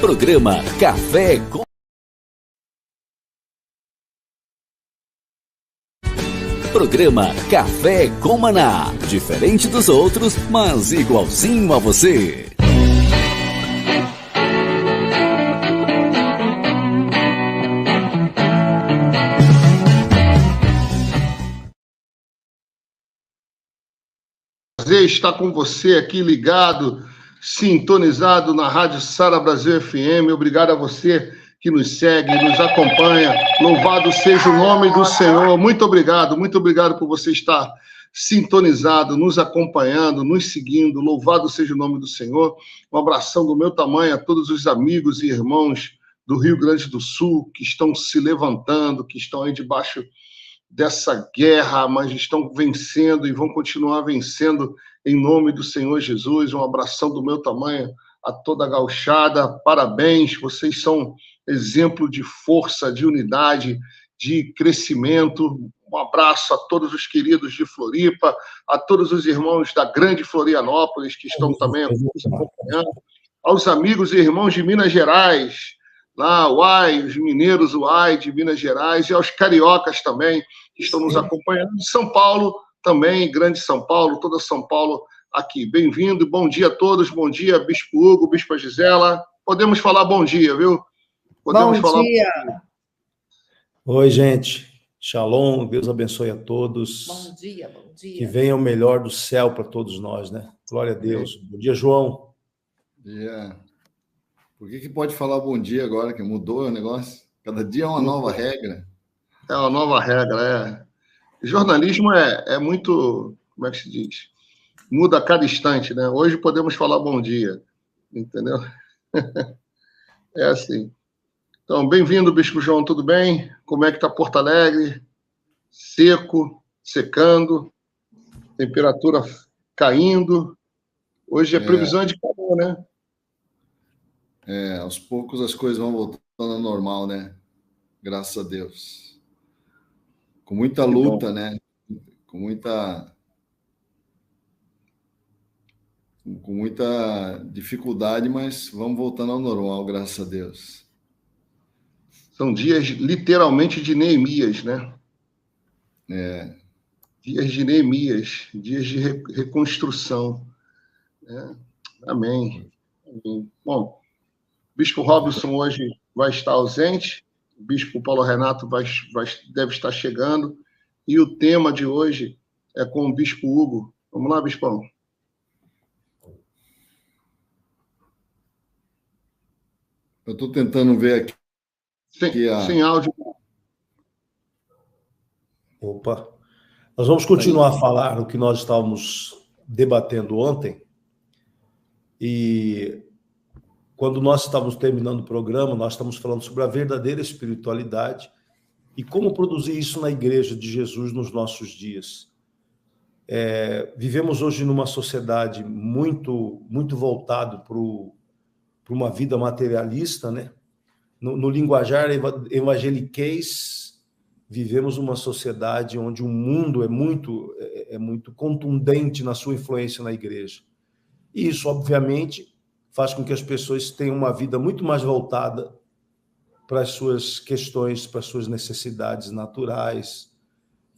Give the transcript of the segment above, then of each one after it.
Programa Café com... Programa Café com Maná. Diferente dos outros, mas igualzinho a você. Prazer estar com você aqui ligado, sintonizado na Rádio Sara Brasil FM. Obrigado a você que nos segue, nos acompanha. Louvado seja o nome do Senhor. Muito obrigado por você estar sintonizado, nos acompanhando, nos seguindo. Louvado seja o nome do Senhor. Um abração do meu tamanho a todos os amigos e irmãos do Rio Grande do Sul que estão se levantando, que estão aí debaixo dessa guerra, mas estão vencendo e vão continuar vencendo em nome do Senhor Jesus. Um abração do meu tamanho a toda a gauchada. Parabéns, vocês são exemplo de força, de unidade, de crescimento. Um abraço a todos os queridos de Floripa, a todos os irmãos da grande Florianópolis que estão também acompanhando, aos amigos e irmãos de Minas Gerais, lá, os mineiros de Minas Gerais, e aos cariocas também, que estão nos acompanhando, de São Paulo também, grande São Paulo, toda São Paulo aqui. Bem-vindo, bom dia a todos, bom dia, Bispo Hugo, Bispa Gisela. Podemos falar bom dia, viu? Podemos bom falar dia. Bom dia. Oi, gente. Shalom, Deus abençoe a todos. Bom dia, bom dia. Que venha o melhor do céu para todos nós, né? Glória a Deus. Bom dia, João. Bom dia. Por que pode falar bom dia agora, que mudou o negócio? Cada dia é uma nova regra. É uma nova regra, Jornalismo é muito, como é que se diz? Muda a cada instante, né? Hoje podemos falar bom dia, entendeu? É assim. Então, bem-vindo, Bispo João, tudo bem? Como é que está Porto Alegre? Seco, secando, temperatura caindo. Hoje é previsão de calor, né? Aos poucos as coisas vão voltando ao normal, né? Graças a Deus. Com muita luta, né? Com muita dificuldade, mas vamos voltando ao normal, graças a Deus. São dias literalmente de Neemias, né? Dias de Neemias, dias de reconstrução. Amém. Bom, o Bispo Robson hoje vai estar ausente, o Bispo Paulo Renato deve estar chegando, e o tema de hoje é com o Bispo Hugo. Vamos lá, Bispão. Eu estou tentando ver aqui. Sem áudio. Opa. Nós vamos continuar a falar o que nós estávamos debatendo ontem, e quando nós estávamos terminando o programa, nós estamos falando sobre a verdadeira espiritualidade e como produzir isso na Igreja de Jesus nos nossos dias. Vivemos hoje numa sociedade muito voltada para uma vida materialista, né? No linguajar evangeliquez, vivemos uma sociedade onde o mundo é muito contundente na sua influência na Igreja. E isso, obviamente, faz com que as pessoas tenham uma vida muito mais voltada para as suas questões, para as suas necessidades naturais.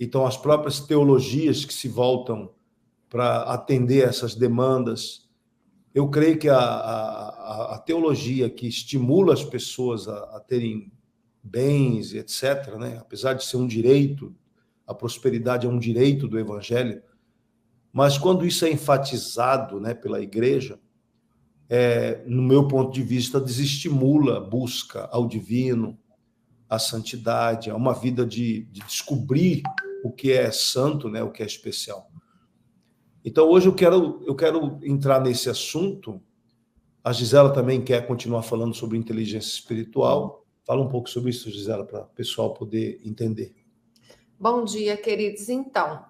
Então, as próprias teologias que se voltam para atender essas demandas. Eu creio que a teologia que estimula as pessoas a terem bens, etc., né? Apesar de ser um direito, a prosperidade é um direito do Evangelho, mas quando isso é enfatizado, né, pela Igreja, no meu ponto de vista, desestimula a busca ao divino, à santidade, a uma vida de descobrir o que é santo, né, o que é especial. Então, hoje eu quero entrar nesse assunto. A Gisela também quer continuar falando sobre inteligência espiritual. Fala um pouco sobre isso, Gisela, para o pessoal poder entender. Bom dia, queridos. Então,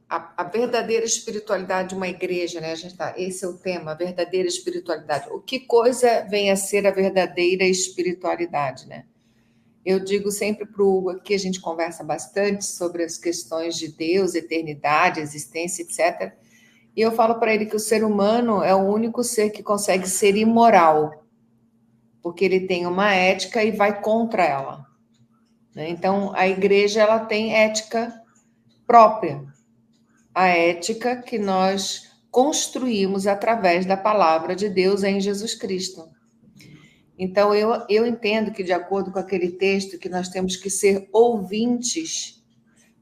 a verdadeira espiritualidade de uma igreja, né? Esse é o tema, a verdadeira espiritualidade. O que coisa vem a ser a verdadeira espiritualidade, né? Eu digo sempre para o Hugo aqui, a gente conversa bastante sobre as questões de Deus, eternidade, existência, etc. E eu falo para ele que o ser humano é o único ser que consegue ser imoral, porque ele tem uma ética e vai contra ela, né? Então, a igreja ela tem ética própria, a ética que nós construímos através da palavra de Deus em Jesus Cristo. Então, eu entendo que, de acordo com aquele texto, que nós temos que ser ouvintes,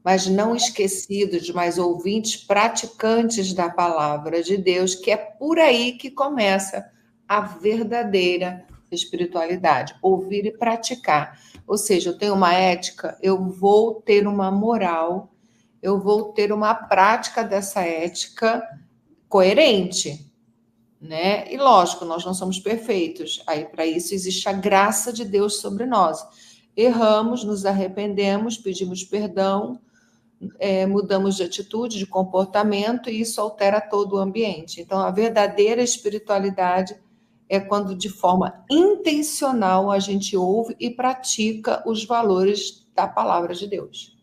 mas não esquecidos, mas ouvintes praticantes da palavra de Deus, que é por aí que começa a verdadeira espiritualidade, ouvir e praticar. Ou seja, eu tenho uma ética, eu vou ter uma moral, eu vou ter uma prática dessa ética coerente, né? E lógico, nós não somos perfeitos. Aí para isso existe a graça de Deus sobre nós. Erramos, nos arrependemos, pedimos perdão, mudamos de atitude, de comportamento, e isso altera todo o ambiente. Então, a verdadeira espiritualidade é quando, de forma intencional, a gente ouve e pratica os valores da palavra de Deus.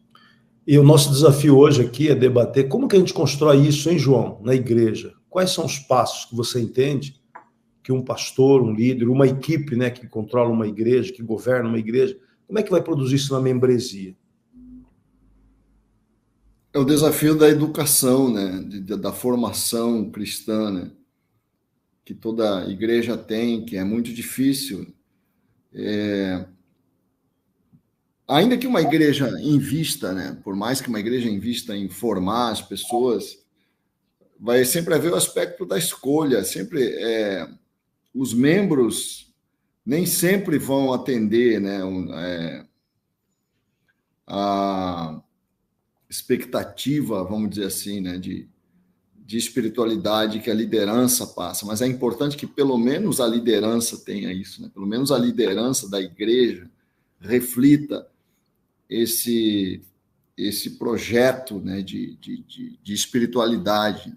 E o nosso desafio hoje aqui é debater como que a gente constrói isso, hein, João, na igreja. Quais são os passos que você entende que um pastor, um líder, uma equipe, né, que controla uma igreja, que governa uma igreja, como é que vai produzir isso na membresia? É o desafio da educação, né, da formação cristã, né, que toda igreja tem, que é muito difícil. Ainda que uma igreja invista, né, por mais que uma igreja invista em formar as pessoas, vai sempre haver o aspecto da escolha. Sempre os membros nem sempre vão atender, né, a expectativa, vamos dizer assim, né, de espiritualidade que a liderança passa, mas é importante que pelo menos a liderança tenha isso, né? Pelo menos a liderança da igreja reflita esse projeto, né, de espiritualidade.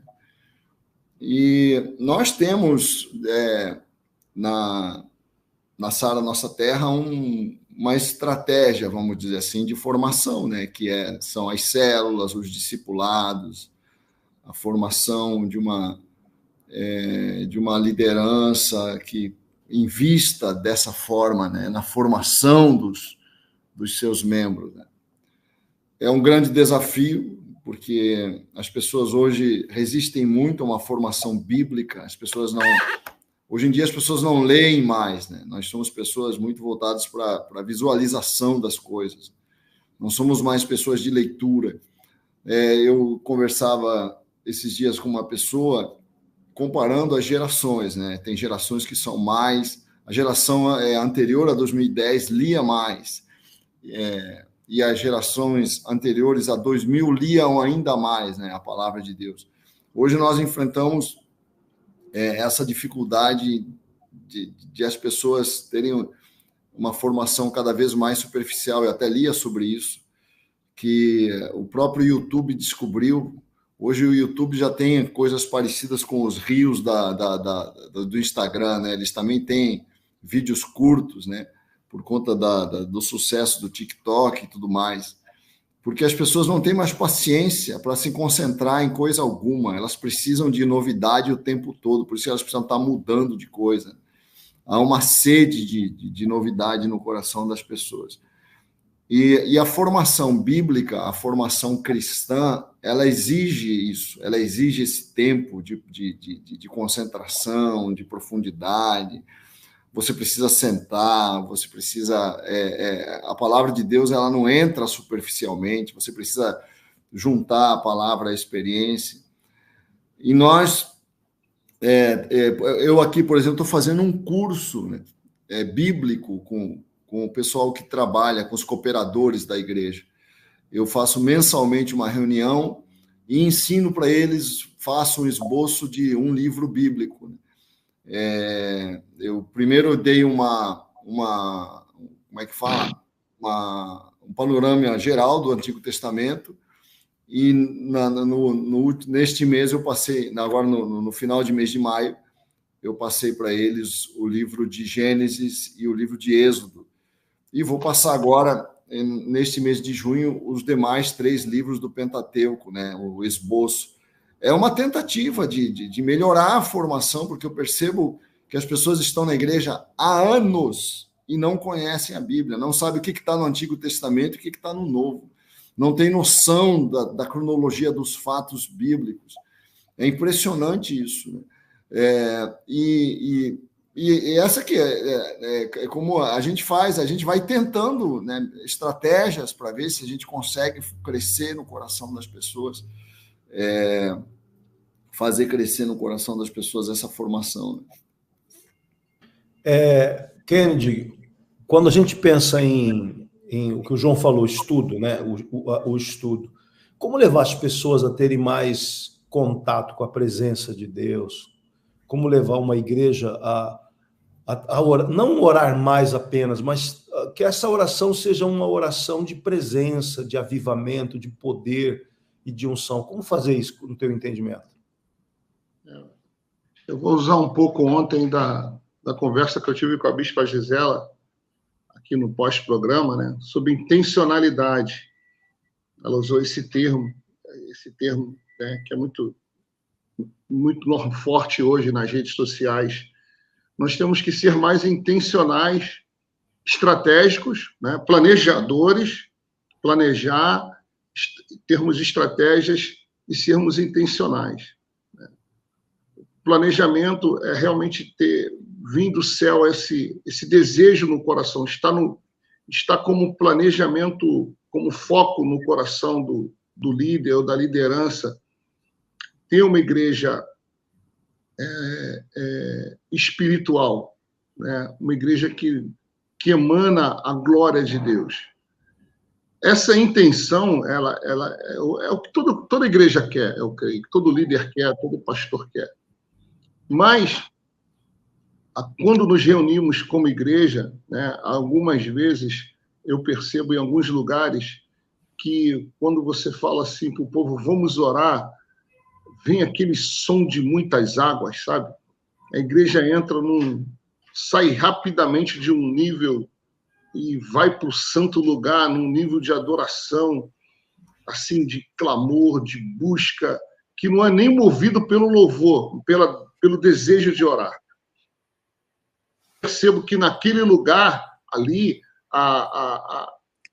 E nós temos na Sara Nossa Terra uma estratégia, vamos dizer assim, de formação, né, que são as células, os discipulados, a formação de uma liderança que invista dessa forma, né, na formação dos seus membros, né. É um grande desafio, porque as pessoas hoje resistem muito a uma formação bíblica. Hoje em dia as pessoas não leem mais, né? Nós somos pessoas muito voltadas para a visualização das coisas. Não somos mais pessoas de leitura. Eu conversava esses dias com uma pessoa comparando as gerações, né? Tem gerações que são mais... A geração anterior a 2010 lia mais. E as gerações anteriores a 2000 liam ainda mais, né, a palavra de Deus. Hoje nós enfrentamos essa dificuldade de as pessoas terem uma formação cada vez mais superficial. Eu até lia sobre isso, que o próprio YouTube descobriu. Hoje o YouTube já tem coisas parecidas com os reels do Instagram, né? Eles também têm vídeos curtos, né, por conta do sucesso do TikTok e tudo mais, porque as pessoas não têm mais paciência para se concentrar em coisa alguma, elas precisam de novidade o tempo todo, por isso elas precisam estar mudando de coisa. Há uma sede de novidade no coração das pessoas. E a formação bíblica, a formação cristã, ela exige isso, ela exige esse tempo de concentração, de profundidade. Você precisa sentar, você precisa... a palavra de Deus, ela não entra superficialmente, você precisa juntar a palavra à experiência. E nós... eu aqui, por exemplo, estou fazendo um curso, né, bíblico com o pessoal que trabalha, com os cooperadores da igreja. Eu faço mensalmente uma reunião e ensino para eles, faço um esboço de um livro bíblico, né? Eu primeiro dei como é que fala? Um panorama geral do Antigo Testamento, e neste mês eu passei, agora no final de mês de maio, eu passei para eles o livro de Gênesis e o livro de Êxodo. E vou passar agora, neste mês de junho, os demais 3 livros do Pentateuco, né? O esboço. é uma tentativa de melhorar a formação, porque eu percebo que as pessoas estão na igreja há anos e não conhecem a Bíblia, não sabem o que está no Antigo Testamento e o que está no Novo. Não tem noção da cronologia dos fatos bíblicos. É impressionante isso, né? E essa aqui é como a gente faz, a gente vai tentando, né, estratégias para ver se a gente consegue crescer no coração das pessoas, fazer crescer no coração das pessoas essa formação. Né? Kennedy, quando a gente pensa em o que o João falou, estudo, né, o estudo, como levar as pessoas a terem mais contato com a presença de Deus? Como levar uma igreja a orar, não orar mais apenas, mas que essa oração seja uma oração de presença, de avivamento, de poder e de unção. Como fazer isso no teu entendimento? Eu vou usar um pouco ontem da conversa que eu tive com a Bispa Gisela, aqui no pós-programa, né, sobre intencionalidade. Ela usou esse termo, né, que é muito forte hoje nas redes sociais. Nós temos que ser mais intencionais, estratégicos, né, planejadores, planejar, termos estratégias e sermos intencionais. Né. O planejamento é realmente ter vindo do céu esse desejo no coração, está como planejamento, como foco no coração do líder ou da liderança, ter uma igreja espiritual, né? Uma igreja que emana a glória de Deus. Essa intenção, ela é o que toda igreja quer, eu creio, que todo líder quer, todo pastor quer. Mas, quando nos reunimos como igreja, né, algumas vezes eu percebo em alguns lugares que quando você fala assim para o povo, vamos orar, vem aquele som de muitas águas, sabe? A igreja sai rapidamente de um nível e vai para o santo lugar, num nível de adoração, assim, de clamor, de busca, que não é nem movido pelo louvor, pelo desejo de orar. Percebo que naquele lugar, ali,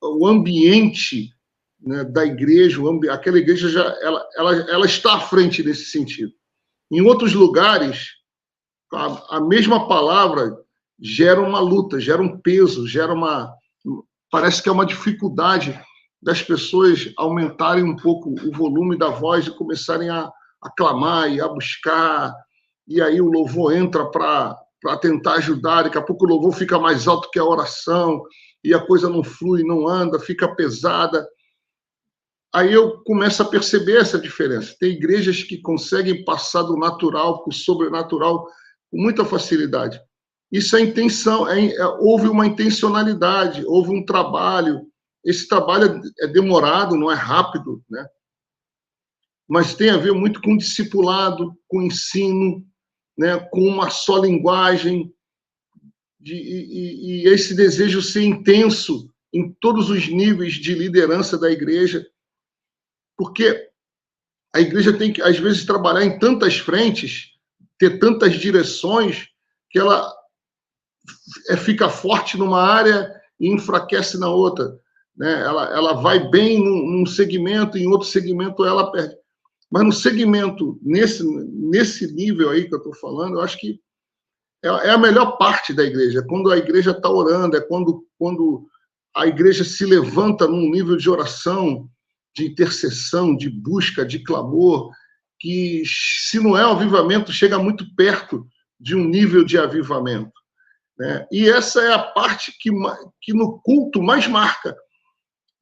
o ambiente, né, da igreja, aquela igreja ela está à frente nesse sentido. Em outros lugares, a mesma palavra gera uma luta, gera um peso, parece que é uma dificuldade das pessoas aumentarem um pouco o volume da voz e começarem a clamar e a buscar, e aí o louvor entra para tentar ajudar, daqui a pouco o louvor fica mais alto que a oração, e a coisa não flui, não anda, fica pesada. Aí eu começo a perceber essa diferença. Tem igrejas que conseguem passar do natural para o sobrenatural com muita facilidade. Isso é intenção, houve uma intencionalidade, houve um trabalho. Esse trabalho é demorado, não é rápido, né? Mas tem a ver muito com discipulado, com ensino, né? Com uma só linguagem, e esse desejo ser intenso em todos os níveis de liderança da igreja. Porque a igreja tem que, às vezes, trabalhar em tantas frentes, ter tantas direções, que ela fica forte numa área e enfraquece na outra. Né? Ela vai bem num segmento, em outro segmento ela perde. Mas no segmento, nesse nível aí que eu estou falando, eu acho que é a melhor parte da igreja. É quando a igreja está orando, é quando a igreja se levanta num nível de oração, de intercessão, de busca, de clamor, que, se não é avivamento, chega muito perto de um nível de avivamento. Né? E essa é a parte que no culto mais marca.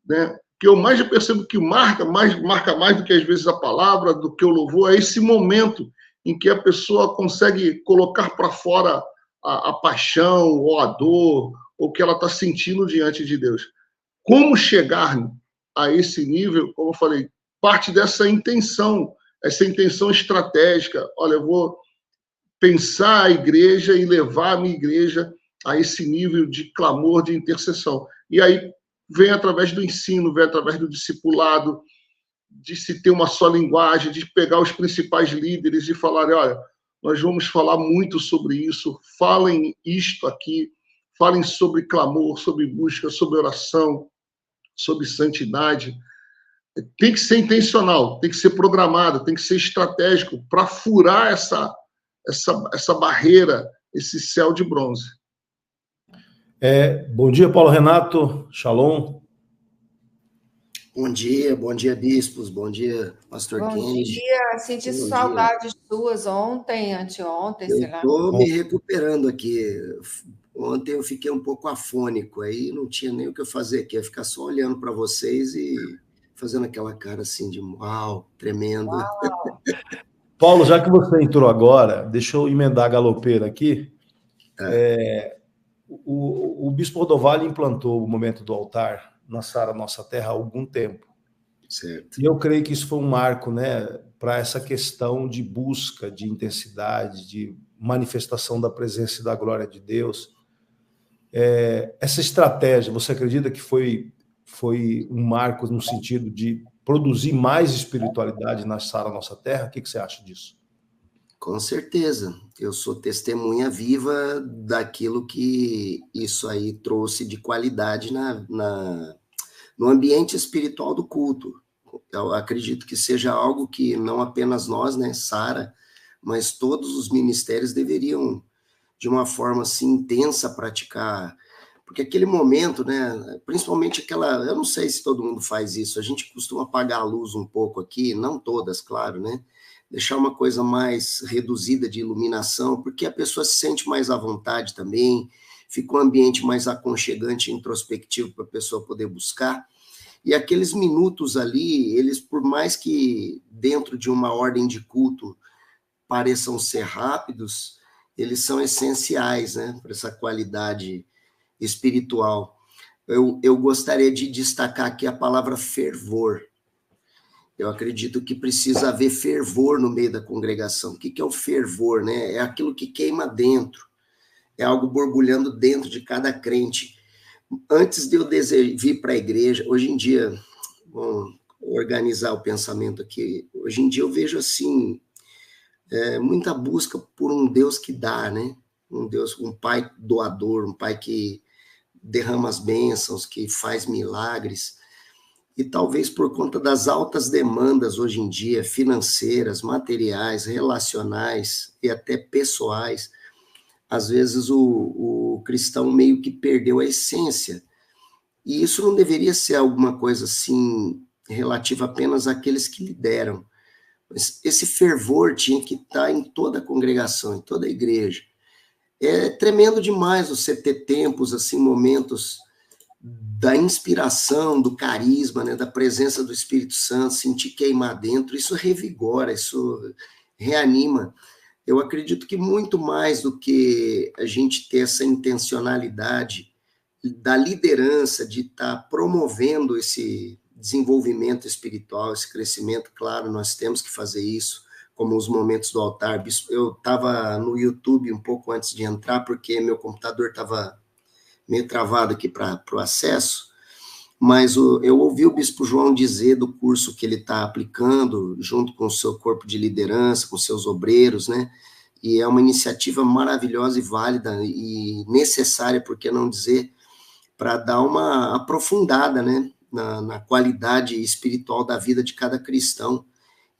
Né? Que eu mais percebo que marca mais do que, às vezes, a palavra, do que o louvor, é esse momento em que a pessoa consegue colocar para fora a paixão, ou a dor, ou o que ela está sentindo diante de Deus. Como chegar a esse nível, como eu falei, parte dessa intenção, essa intenção estratégica. Olha, eu vou pensar a igreja e levar a minha igreja a esse nível de clamor, de intercessão. E aí vem através do ensino, vem através do discipulado, de se ter uma só linguagem, de pegar os principais líderes e falar, olha, nós vamos falar muito sobre isso, falem isto aqui, falem sobre clamor, sobre busca, sobre oração, sobre santidade. Tem que ser intencional, tem que ser programado, tem que ser estratégico para furar essa barreira, esse céu de bronze. Bom dia, Paulo Renato, Shalom. Bom dia, bispos, bom dia, pastor Bom Kennedy. dia, senti saudades suas ontem, anteontem, sei lá. Eu estou me recuperando aqui. Ontem eu fiquei um pouco afônico, aí não tinha nem o que eu fazer aqui, ia ficar só olhando para vocês e fazendo aquela cara assim de uau, tremendo. Uau. Paulo, já que você entrou agora, deixa eu emendar a galopeira aqui. O Bispo Rodovalho implantou o momento do altar na Sara Nossa Terra há algum tempo. Certo. E eu creio que isso foi um marco, né, para essa questão de busca, de intensidade, de manifestação da presença e da glória de Deus. Essa estratégia, você acredita que foi um marco no sentido de produzir mais espiritualidade na Sara Nossa Terra? O que você acha disso? Com certeza. Eu sou testemunha viva daquilo que isso aí trouxe de qualidade no ambiente espiritual do culto. Eu acredito que seja algo que não apenas nós, né, Sara, mas todos os ministérios deveriam, de uma forma assim intensa, praticar. Porque aquele momento, né, principalmente eu não sei se todo mundo faz isso, a gente costuma apagar a luz um pouco aqui, não todas, claro, né? Deixar uma coisa mais reduzida de iluminação, porque a pessoa se sente mais à vontade também, fica um ambiente mais aconchegante e introspectivo para a pessoa poder buscar. E aqueles minutos ali, eles, por mais que dentro de uma ordem de culto pareçam ser rápidos, eles são essenciais, né, para essa qualidade espiritual. Eu gostaria de destacar aqui a palavra fervor. Eu acredito que precisa haver fervor no meio da congregação. O que é o fervor, né? É aquilo que queima dentro. É algo borbulhando dentro de cada crente. Antes de eu vir para a igreja, hoje em dia, vamos organizar o pensamento aqui, hoje em dia eu vejo assim, muita busca por um Deus que dá, né? Um Deus, um pai doador, um pai que derrama as bênçãos, que faz milagres. E talvez por conta das altas demandas hoje em dia, financeiras, materiais, relacionais e até pessoais, às vezes o cristão meio que perdeu a essência. E isso não deveria ser alguma coisa assim, relativa apenas àqueles que lideram. Mas esse fervor tinha que estar em toda a congregação, em toda a igreja. É tremendo demais você ter tempos, assim, momentos da inspiração, do carisma, né, da presença do Espírito Santo, sentir queimar dentro, isso revigora, isso reanima. Eu acredito que muito mais do que a gente ter essa intencionalidade da liderança, de estar promovendo esse desenvolvimento espiritual, esse crescimento, claro, nós temos que fazer isso, como os momentos do altar. Eu estava no YouTube um pouco antes de entrar, porque meu computador estava meio travado aqui para o acesso, mas eu ouvi o Bispo João dizer do curso que ele está aplicando, junto com o seu corpo de liderança, com seus obreiros, né? E é uma iniciativa maravilhosa e válida e necessária, por que não dizer, para dar uma aprofundada, né, na qualidade espiritual da vida de cada cristão,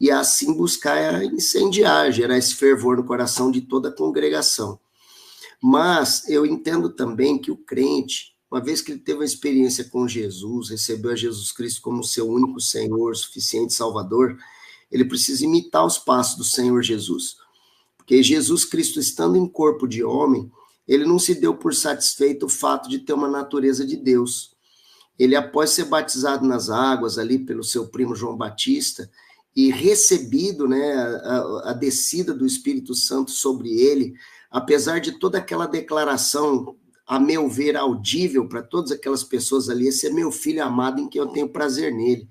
e assim buscar incendiar, gerar esse fervor no coração de toda a congregação. Mas eu entendo também que o crente, uma vez que ele teve uma experiência com Jesus, recebeu a Jesus Cristo como seu único Senhor, suficiente Salvador, ele precisa imitar os passos do Senhor Jesus. Porque Jesus Cristo, estando em corpo de homem, ele não se deu por satisfeito o fato de ter uma natureza de Deus. Ele, após ser batizado nas águas ali pelo seu primo João Batista, e recebido, né, a descida do Espírito Santo sobre ele, apesar de toda aquela declaração, a meu ver, audível para todas aquelas pessoas ali, esse é meu filho amado em quem eu tenho prazer nele.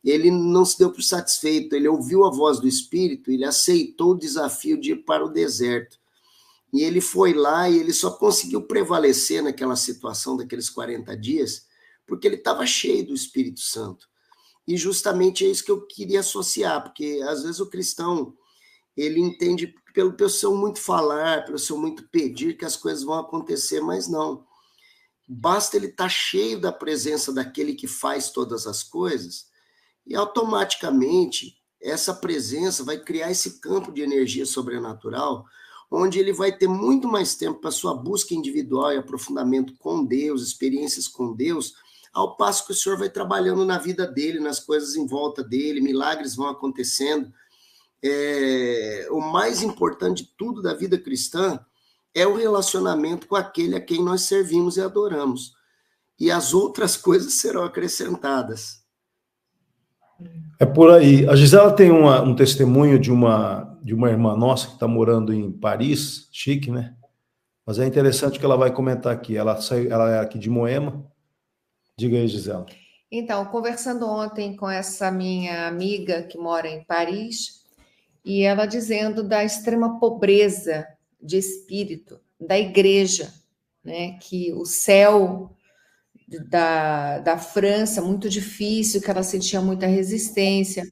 Ele não se deu por satisfeito, ele ouviu a voz do Espírito, ele aceitou o desafio de ir para o deserto. E ele foi lá e ele só conseguiu prevalecer naquela situação daqueles 40 dias, porque ele estava cheio do Espírito Santo. E justamente é isso que eu queria associar, porque às vezes o cristão, ele entende pelo seu muito falar, pelo seu muito pedir que as coisas vão acontecer, mas não. Basta ele estar cheio da presença daquele que faz todas as coisas, e automaticamente essa presença vai criar esse campo de energia sobrenatural, onde ele vai ter muito mais tempo para sua busca individual e aprofundamento com Deus, experiências com Deus, ao passo que o Senhor vai trabalhando na vida dele, nas coisas em volta dele, milagres vão acontecendo. O mais importante de tudo da vida cristã é o relacionamento com aquele a quem nós servimos e adoramos. E as outras coisas serão acrescentadas. É por aí. A Gisela tem um testemunho de uma irmã nossa que está morando em Paris, chique, né? Mas é interessante que ela vai comentar aqui. Ela é aqui de Moema. Diga aí, Gisela. Então, conversando ontem com essa minha amiga que mora em Paris, e ela dizendo da extrema pobreza de espírito da igreja, né? Que o céu da França, muito difícil, que ela sentia muita resistência.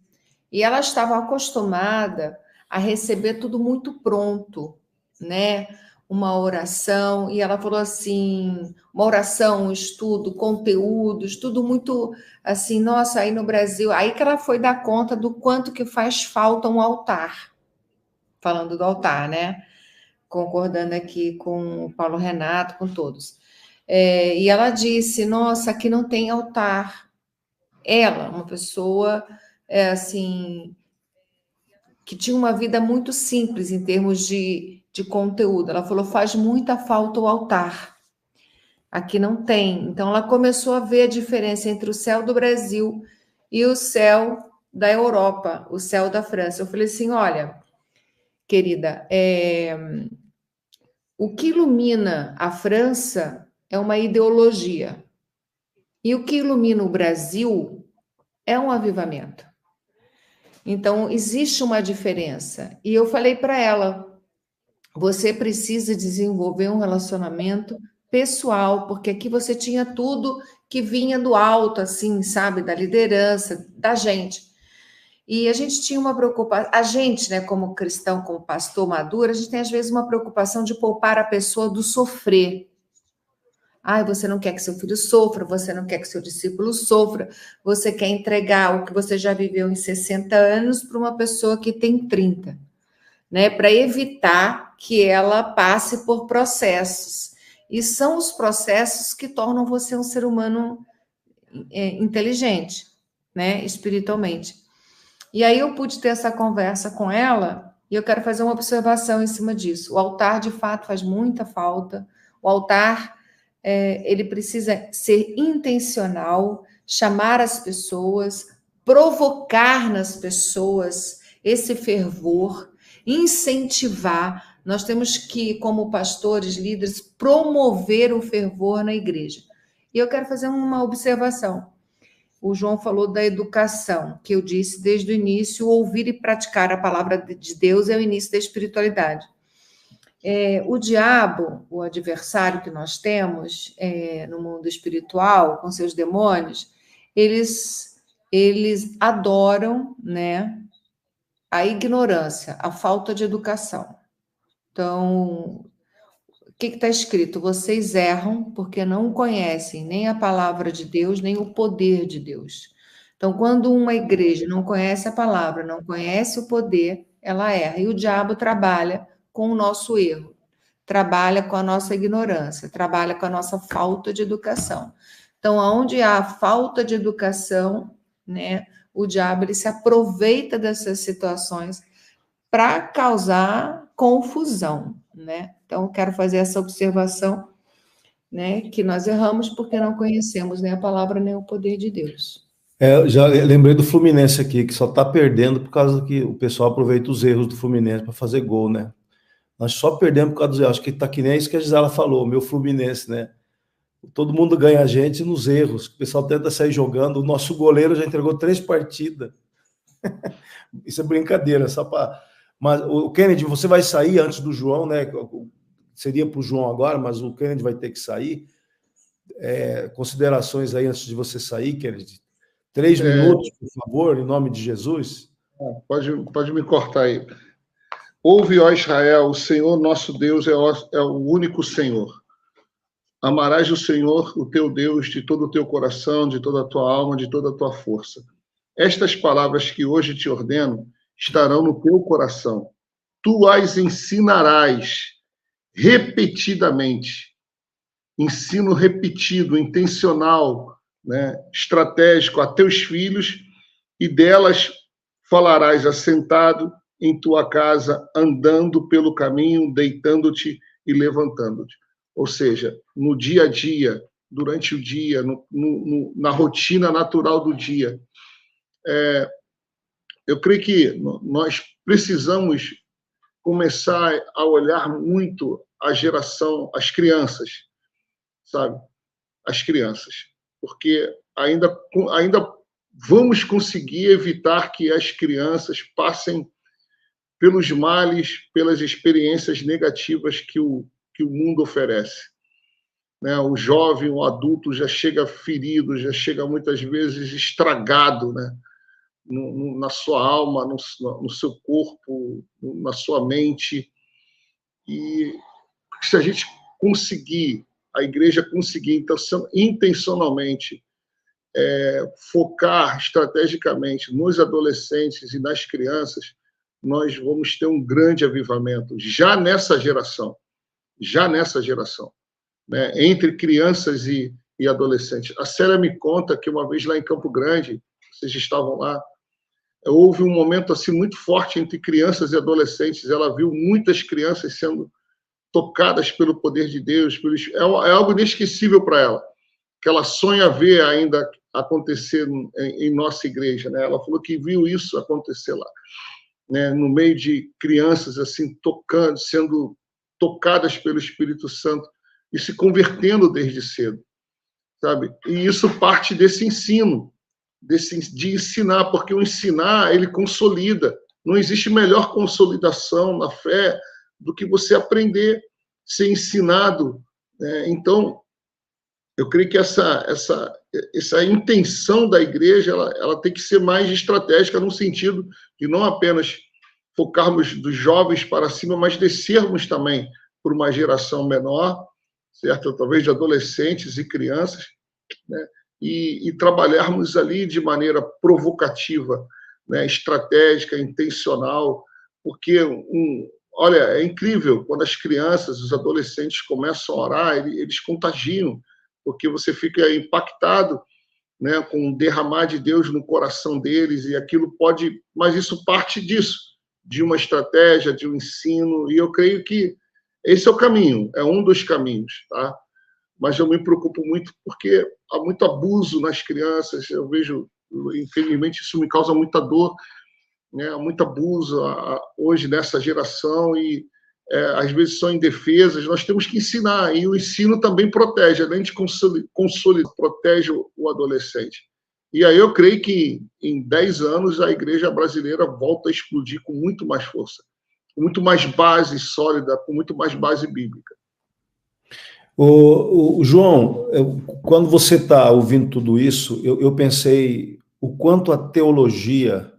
E ela estava acostumada a receber tudo muito pronto, né? Uma oração, e ela falou assim, uma oração, um estudo, conteúdos, tudo muito assim, nossa, aí no Brasil, aí que ela foi dar conta do quanto que faz falta um altar, falando do altar, né? Concordando aqui com o Paulo Renato, com todos. E ela disse, nossa, aqui não tem altar. Ela, uma pessoa, assim, que tinha uma vida muito simples em termos de conteúdo. Ela falou, faz muita falta o altar. Aqui não tem. Então, ela começou a ver a diferença entre o céu do Brasil e o céu da Europa, o céu da França. Eu falei assim, olha, querida, o que ilumina a França é uma ideologia. E o que ilumina o Brasil é um avivamento. Então, existe uma diferença. E eu falei para ela, você precisa desenvolver um relacionamento pessoal, porque aqui você tinha tudo que vinha do alto, assim, sabe? Da liderança, da gente. E a gente tinha uma preocupação, a gente, né, como cristão, como pastor maduro, a gente tem às vezes uma preocupação de poupar a pessoa do sofrer. Você não quer que seu filho sofra, você não quer que seu discípulo sofra, você quer entregar o que você já viveu em 60 anos para uma pessoa que tem 30, né? Para evitar que ela passe por processos. E são os processos que tornam você um ser humano inteligente, né? Espiritualmente. E aí eu pude ter essa conversa com ela e eu quero fazer uma observação em cima disso. O altar, de fato, faz muita falta. O altar, ele precisa ser intencional, chamar as pessoas, provocar nas pessoas esse fervor, incentivar. Nós temos que, como pastores, líderes, promover o fervor na igreja. E eu quero fazer uma observação. O João falou da educação, que eu disse desde o início, ouvir e praticar a palavra de Deus é o início da espiritualidade. O diabo, o adversário que nós temos no mundo espiritual, com seus demônios, eles adoram, né, a ignorância, a falta de educação. Então, o que está escrito? Vocês erram porque não conhecem nem a palavra de Deus, nem o poder de Deus. Então, quando uma igreja não conhece a palavra, não conhece o poder, ela erra. E o diabo trabalha com o nosso erro, trabalha com a nossa ignorância, trabalha com a nossa falta de educação. Então, onde há falta de educação, né, o diabo ele se aproveita dessas situações para causar confusão, né? Então, eu quero fazer essa observação, né, que nós erramos porque não conhecemos nem a palavra nem o poder de Deus. Já lembrei do Fluminense aqui, que só está perdendo por causa que o pessoal aproveita os erros do Fluminense para fazer gol, né? Nós só perdemos por causa dos erros. Acho que está que nem isso que a Gisela falou, meu Fluminense, né? Todo mundo ganha a gente nos erros. O pessoal tenta sair jogando. O nosso goleiro já entregou 3 partidas. Isso é brincadeira, só para... Mas o Kennedy, você vai sair antes do João, né? Seria para o João agora, mas o Kennedy vai ter que sair. Considerações aí antes de você sair, Kennedy. 3 minutos, por favor, em nome de Jesus. Pode me cortar aí. Ouve, ó Israel, o Senhor nosso Deus é o único Senhor. Amarás o Senhor, o teu Deus, de todo o teu coração, de toda a tua alma, de toda a tua força. Estas palavras que hoje te ordeno estarão no teu coração. Tu as ensinarás repetidamente. Ensino repetido, intencional, né, estratégico a teus filhos, e delas falarás assentado em tua casa, andando pelo caminho, deitando-te e levantando-te. Ou seja, no dia a dia, durante o dia, na rotina natural do dia. Eu creio que nós precisamos começar a olhar muito as crianças, sabe? As crianças. Porque ainda vamos conseguir evitar que as crianças passem pelos males, pelas experiências negativas que o mundo oferece. Né? O jovem, o adulto já chega ferido, já chega muitas vezes estragado, né? Na sua alma, no seu corpo, na sua mente. E se a gente conseguir, a igreja conseguir, então, intencionalmente, focar estrategicamente nos adolescentes e nas crianças, nós vamos ter um grande avivamento, já nessa geração, né? Entre crianças e adolescentes. A Célia me conta que uma vez lá em Campo Grande, vocês estavam lá, houve um momento assim muito forte entre crianças e adolescentes. Ela viu muitas crianças sendo tocadas pelo poder de Deus. É algo inesquecível para ela, que ela sonha ver ainda acontecer em nossa igreja, né? Ela falou que viu isso acontecer lá, né? No meio de crianças assim sendo tocadas pelo Espírito Santo e se convertendo desde cedo, sabe? E isso parte desse ensino, de ensinar, porque o ensinar, ele consolida. Não existe melhor consolidação na fé do que você aprender, ser ensinado, né? Então, eu creio que essa intenção da igreja, ela tem que ser mais estratégica, no sentido de não apenas focarmos dos jovens para cima, mas descermos também por uma geração menor, certo? Talvez de adolescentes e crianças, né? E trabalharmos ali de maneira provocativa, né? Estratégica, intencional, porque, olha, é incrível, quando as crianças, os adolescentes começam a orar, eles contagiam, porque você fica impactado, né, com o derramar de Deus no coração deles, e aquilo pode... Mas isso parte disso, de uma estratégia, de um ensino, e eu creio que esse é o caminho, é um dos caminhos, tá? Mas eu me preocupo muito porque há muito abuso nas crianças, eu vejo, infelizmente, isso me causa muita dor, né? Há muito abuso hoje nessa geração, e às vezes são indefesas. Nós temos que ensinar, e o ensino também protege, além de consolidar, protege o adolescente. E aí eu creio que em 10 anos a igreja brasileira volta a explodir com muito mais força, com muito mais base sólida, com muito mais base bíblica. João, quando você está ouvindo tudo isso, eu pensei o quanto a teologia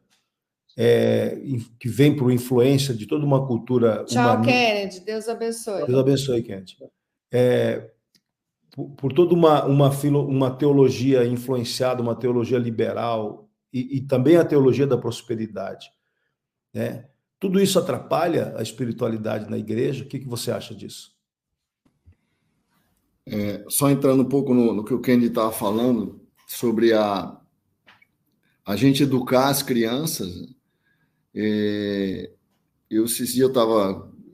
que vem por influência de toda uma cultura... Tchau, Kennedy. Deus abençoe. Deus abençoe, Kennedy. Por toda uma teologia influenciada, uma teologia liberal, e também a teologia da prosperidade, né? Tudo isso atrapalha a espiritualidade na igreja? O que você acha disso? Só entrando um pouco no que o Kennedy estava falando, sobre a gente educar as crianças. Esses dias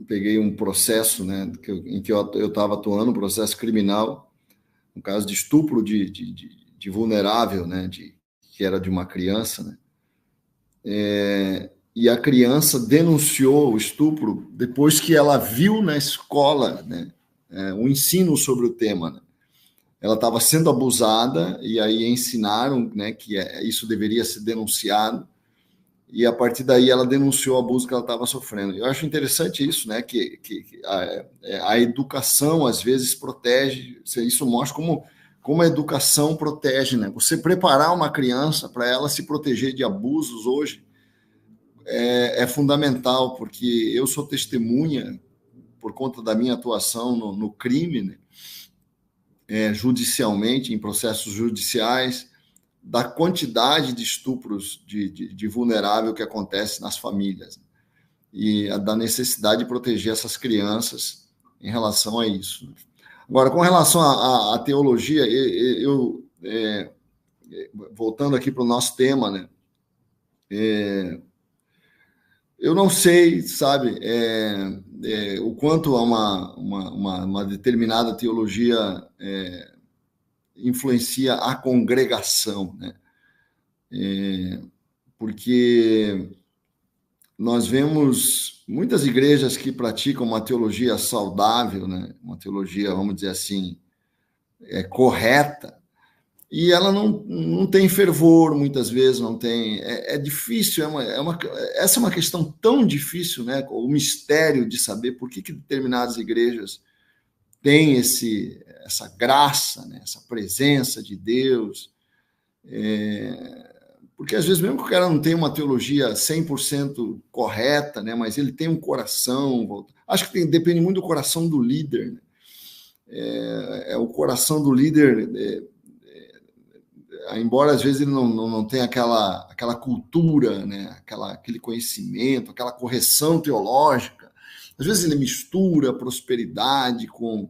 peguei um processo, né, em que eu estava atuando, um processo criminal, um caso de estupro de vulnerável, né, que era de uma criança, né? E a criança denunciou o estupro depois que ela viu na escola, né, um ensino sobre o tema, né? Ela estava sendo abusada, e aí ensinaram, né, que isso deveria ser denunciado, e a partir daí ela denunciou o abuso que ela estava sofrendo. Eu acho interessante isso, né, que a educação às vezes protege. Isso mostra como a educação protege, né? Você preparar uma criança para ela se proteger de abusos hoje é fundamental, porque eu sou testemunha, por conta da minha atuação no crime, né? Judicialmente, em processos judiciais, da quantidade de estupros de vulnerável que acontece nas famílias, né? E da necessidade de proteger essas crianças em relação a isso. Agora, com relação à teologia, voltando aqui para o nosso tema, né? Eu não sei, sabe, o quanto uma determinada teologia influencia a congregação, né? Porque nós vemos muitas igrejas que praticam uma teologia saudável, né? Uma teologia, vamos dizer assim, correta, e ela não tem fervor, muitas vezes não tem. É difícil, essa é uma questão tão difícil, né? O mistério de saber por que determinadas igrejas têm essa graça, né? Essa presença de Deus. Porque às vezes, mesmo que o cara não tenha uma teologia 100% correta, né? Mas ele tem um coração. Acho que depende muito do coração do líder, né? O coração do líder. Embora às vezes ele não tenha aquela cultura, né? Aquele conhecimento, aquela correção teológica, às vezes ele mistura prosperidade com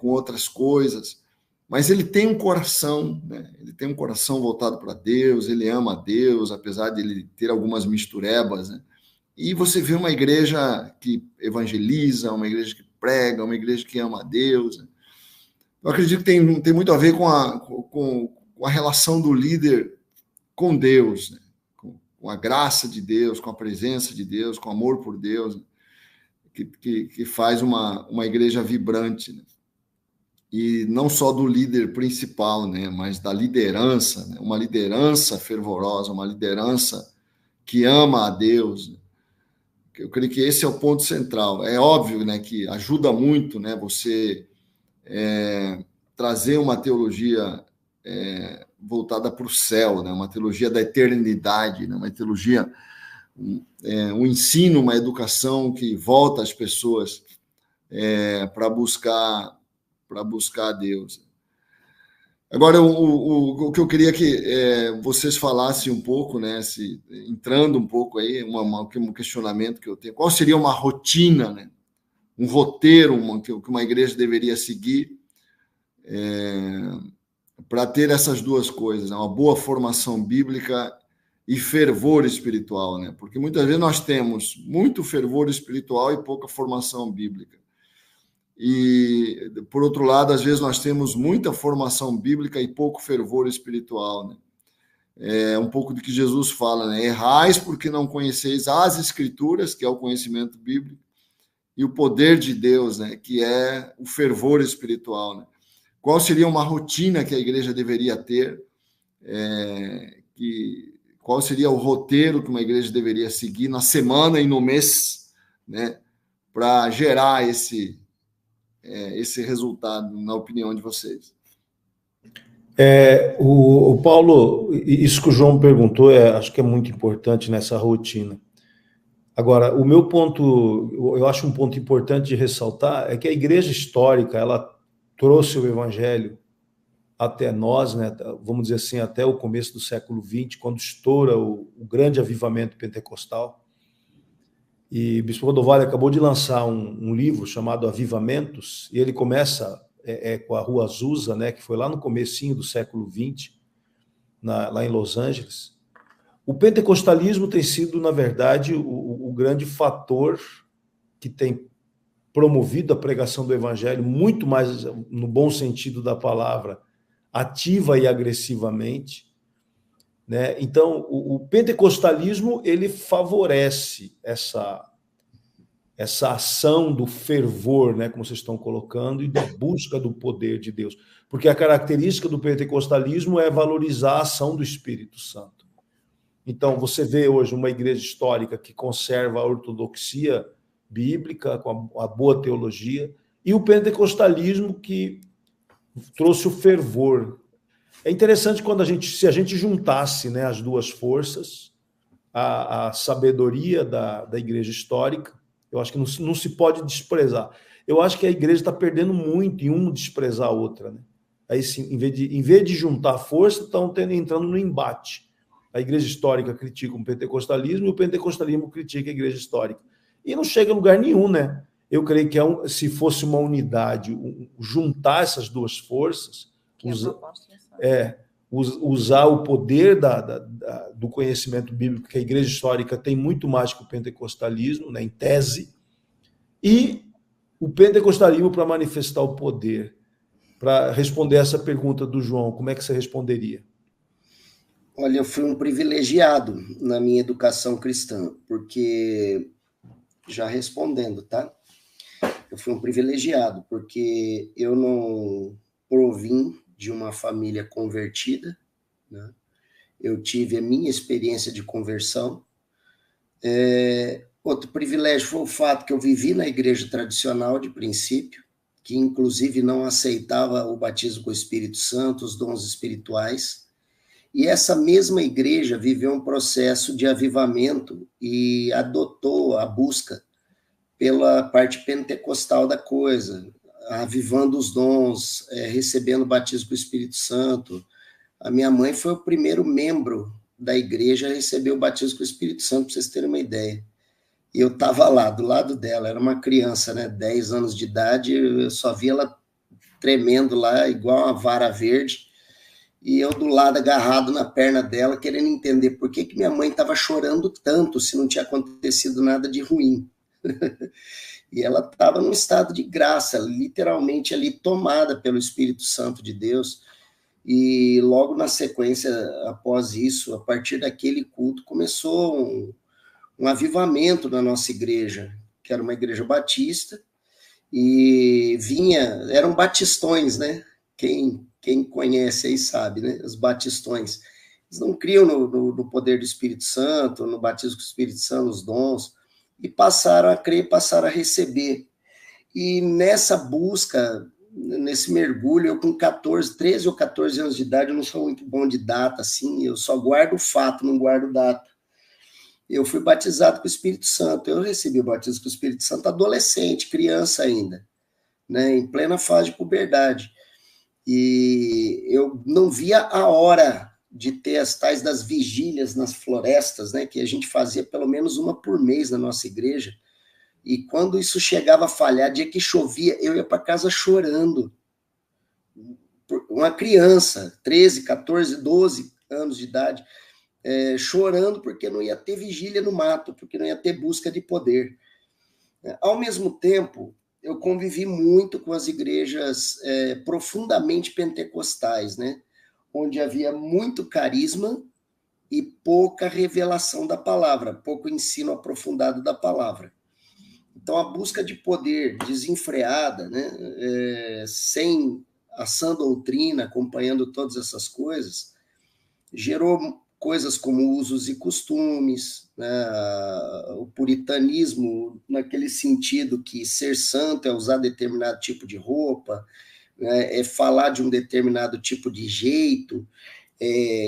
outras coisas, mas ele tem um coração, né? Ele tem um coração voltado para Deus, ele ama a Deus, apesar de ele ter algumas misturebas, né? E você vê uma igreja que evangeliza, uma igreja que prega, uma igreja que ama a Deus, né? Eu acredito que tem muito a ver com a relação do líder com Deus, né? Com a graça de Deus, com a presença de Deus, com o amor por Deus, né? Que faz uma igreja vibrante, né? E não só do líder principal, né? Mas da liderança, né? Uma liderança fervorosa, uma liderança que ama a Deus, né? Eu creio que esse é o ponto central. É óbvio, né, que ajuda muito, né, você trazer uma teologia voltada para o céu, né? Uma teologia da eternidade, né? Uma teologia, um ensino, uma educação que volta as pessoas para buscar a Deus. Agora, o que eu queria que vocês falassem um pouco, né? Entrando um pouco aí, um questionamento que eu tenho. Qual seria uma rotina, né? Um roteiro que uma igreja deveria seguir para ter essas duas coisas, né? Uma boa formação bíblica e fervor espiritual, né? Porque muitas vezes nós temos muito fervor espiritual e pouca formação bíblica. E, por outro lado, às vezes nós temos muita formação bíblica e pouco fervor espiritual, né? É um pouco do que Jesus fala, né? Errais porque não conheceis as Escrituras, que é o conhecimento bíblico, e o poder de Deus, né? Que é o fervor espiritual, né? Qual seria uma rotina que a igreja deveria ter? Qual seria o roteiro que uma igreja deveria seguir na semana e no mês, né? Para gerar esse resultado, na opinião de vocês? O Paulo, isso que o João perguntou, acho que é muito importante nessa rotina. Agora, o meu ponto, eu acho um ponto importante de ressaltar, é que a igreja histórica, ela trouxe o evangelho até nós, né, vamos dizer assim, até o começo do século XX, quando estoura o grande avivamento pentecostal. E o Bispo Rodovalho acabou de lançar um livro chamado Avivamentos, e ele começa com a Rua Azusa, né, que foi lá no comecinho do século XX, lá em Los Angeles. O pentecostalismo tem sido, na verdade, o grande fator que tem promovido a pregação do evangelho, muito mais, no bom sentido da palavra, ativa e agressivamente, né? Então, o pentecostalismo, ele favorece essa ação do fervor, né, como vocês estão colocando, e da busca do poder de Deus. Porque a característica do pentecostalismo é valorizar a ação do Espírito Santo. Então, você vê hoje uma igreja histórica que conserva a ortodoxia bíblica, com a boa teologia, e o pentecostalismo que trouxe o fervor. É interessante se a gente juntasse, né, as duas forças, a sabedoria da igreja histórica, eu acho que não se pode desprezar. Eu acho que a igreja está perdendo muito em uma desprezar a outra, né? Aí, sim, em vez de juntar força, estão entrando no embate. A igreja histórica critica o pentecostalismo e o pentecostalismo critica a igreja histórica. E não chega a lugar nenhum, né? Eu creio que se fosse uma unidade, juntar essas duas forças, usar o poder do conhecimento bíblico, que a igreja histórica tem muito mais que o pentecostalismo, né, em tese, e o pentecostalismo para manifestar o poder. Para responder essa pergunta do João, como é que você responderia? Olha, eu fui um privilegiado na minha educação cristã, porque, já respondendo, tá? Eu fui um privilegiado, porque eu não provim de uma família convertida, né? Eu tive a minha experiência de conversão. Outro privilégio foi o fato que eu vivi na igreja tradicional de princípio, que inclusive não aceitava o batismo com o Espírito Santo, os dons espirituais. E essa mesma igreja viveu um processo de avivamento e adotou a busca pela parte pentecostal da coisa, avivando os dons, recebendo o batismo com o Espírito Santo. A minha mãe foi o primeiro membro da igreja a receber o batismo com o Espírito Santo, para vocês terem uma ideia. E eu estava lá, do lado dela, era uma criança, né, 10 anos de idade, eu só via ela tremendo lá, igual uma vara verde, e eu do lado agarrado na perna dela, querendo entender por que minha mãe estava chorando tanto, se não tinha acontecido nada de ruim. E ela estava num estado de graça, literalmente ali tomada pelo Espírito Santo de Deus. E logo na sequência, após isso, a partir daquele culto, começou um avivamento na nossa igreja, que era uma igreja batista, e eram batistões, né? Quem conhece aí sabe, né? Os batistões. Eles não criam no poder do Espírito Santo, no batismo com o Espírito Santo, nos dons, e passaram a crer, passaram a receber. E nessa busca, nesse mergulho, eu com 13 ou 14 anos de idade, eu não sou muito bom de data, assim, eu só guardo o fato, não guardo data. Eu fui batizado com o Espírito Santo, eu recebi o batismo com o Espírito Santo adolescente, criança ainda, né, em plena fase de puberdade. E eu não via a hora de ter as tais das vigílias nas florestas, né, que a gente fazia pelo menos uma por mês na nossa igreja. E quando isso chegava a falhar, dia que chovia, eu ia para casa chorando. Uma criança, 13, 14, 12 anos de idade, chorando porque não ia ter vigília no mato, porque não ia ter busca de poder. Ao mesmo tempo, eu convivi muito com as igrejas profundamente pentecostais, né? Onde havia muito carisma e pouca revelação da palavra, pouco ensino aprofundado da palavra. Então, a busca de poder desenfreada, né, sem a sã doutrina, acompanhando todas essas coisas, gerou coisas como usos e costumes, né, o puritanismo, naquele sentido que ser santo é usar determinado tipo de roupa, né, é falar de um determinado tipo de jeito,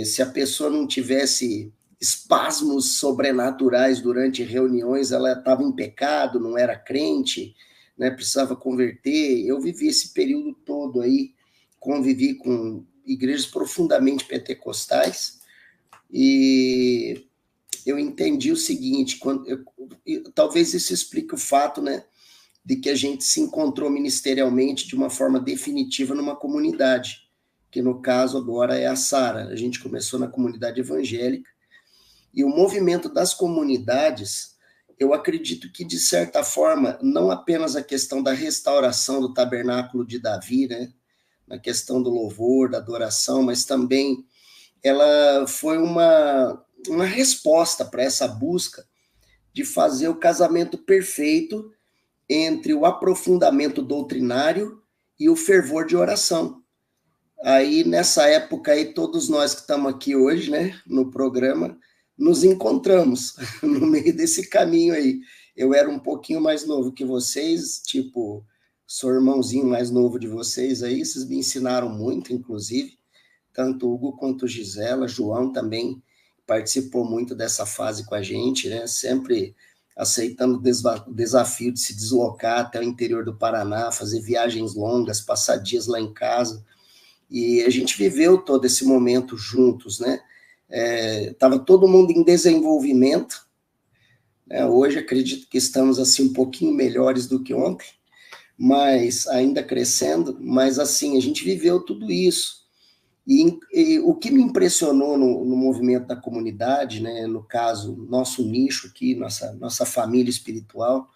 se a pessoa não tivesse espasmos sobrenaturais durante reuniões, ela estava em pecado, não era crente, né, precisava converter. Eu vivi esse período todo aí, convivi com igrejas profundamente pentecostais, e eu entendi o seguinte, talvez isso explique o fato, né, de que a gente se encontrou ministerialmente de uma forma definitiva numa comunidade, que no caso agora é a Sara. A gente começou na comunidade evangélica, e o movimento das comunidades, eu acredito que, de certa forma, não apenas a questão da restauração do tabernáculo de Davi, né, na questão do louvor, da adoração, mas também ela foi uma resposta para essa busca de fazer o casamento perfeito entre o aprofundamento doutrinário e o fervor de oração. Aí, nessa época, aí, todos nós que estamos aqui hoje, né, no programa, nos encontramos no meio desse caminho aí. Eu era um pouquinho mais novo que vocês, tipo Sou irmãozinho mais novo de vocês aí, vocês me ensinaram muito, inclusive, tanto o Hugo quanto a Gisela, João também participou muito dessa fase com a gente, né? Sempre aceitando o desafio de se deslocar até o interior do Paraná, fazer viagens longas, passar dias lá em casa. E a gente viveu todo esse momento juntos, né? Estava todo mundo em desenvolvimento, né? Hoje acredito que estamos assim um pouquinho melhores do que ontem, mas ainda crescendo, mas assim, a gente viveu tudo isso. E o que me impressionou no movimento da comunidade, né, no caso, nosso nicho aqui, nossa família espiritual,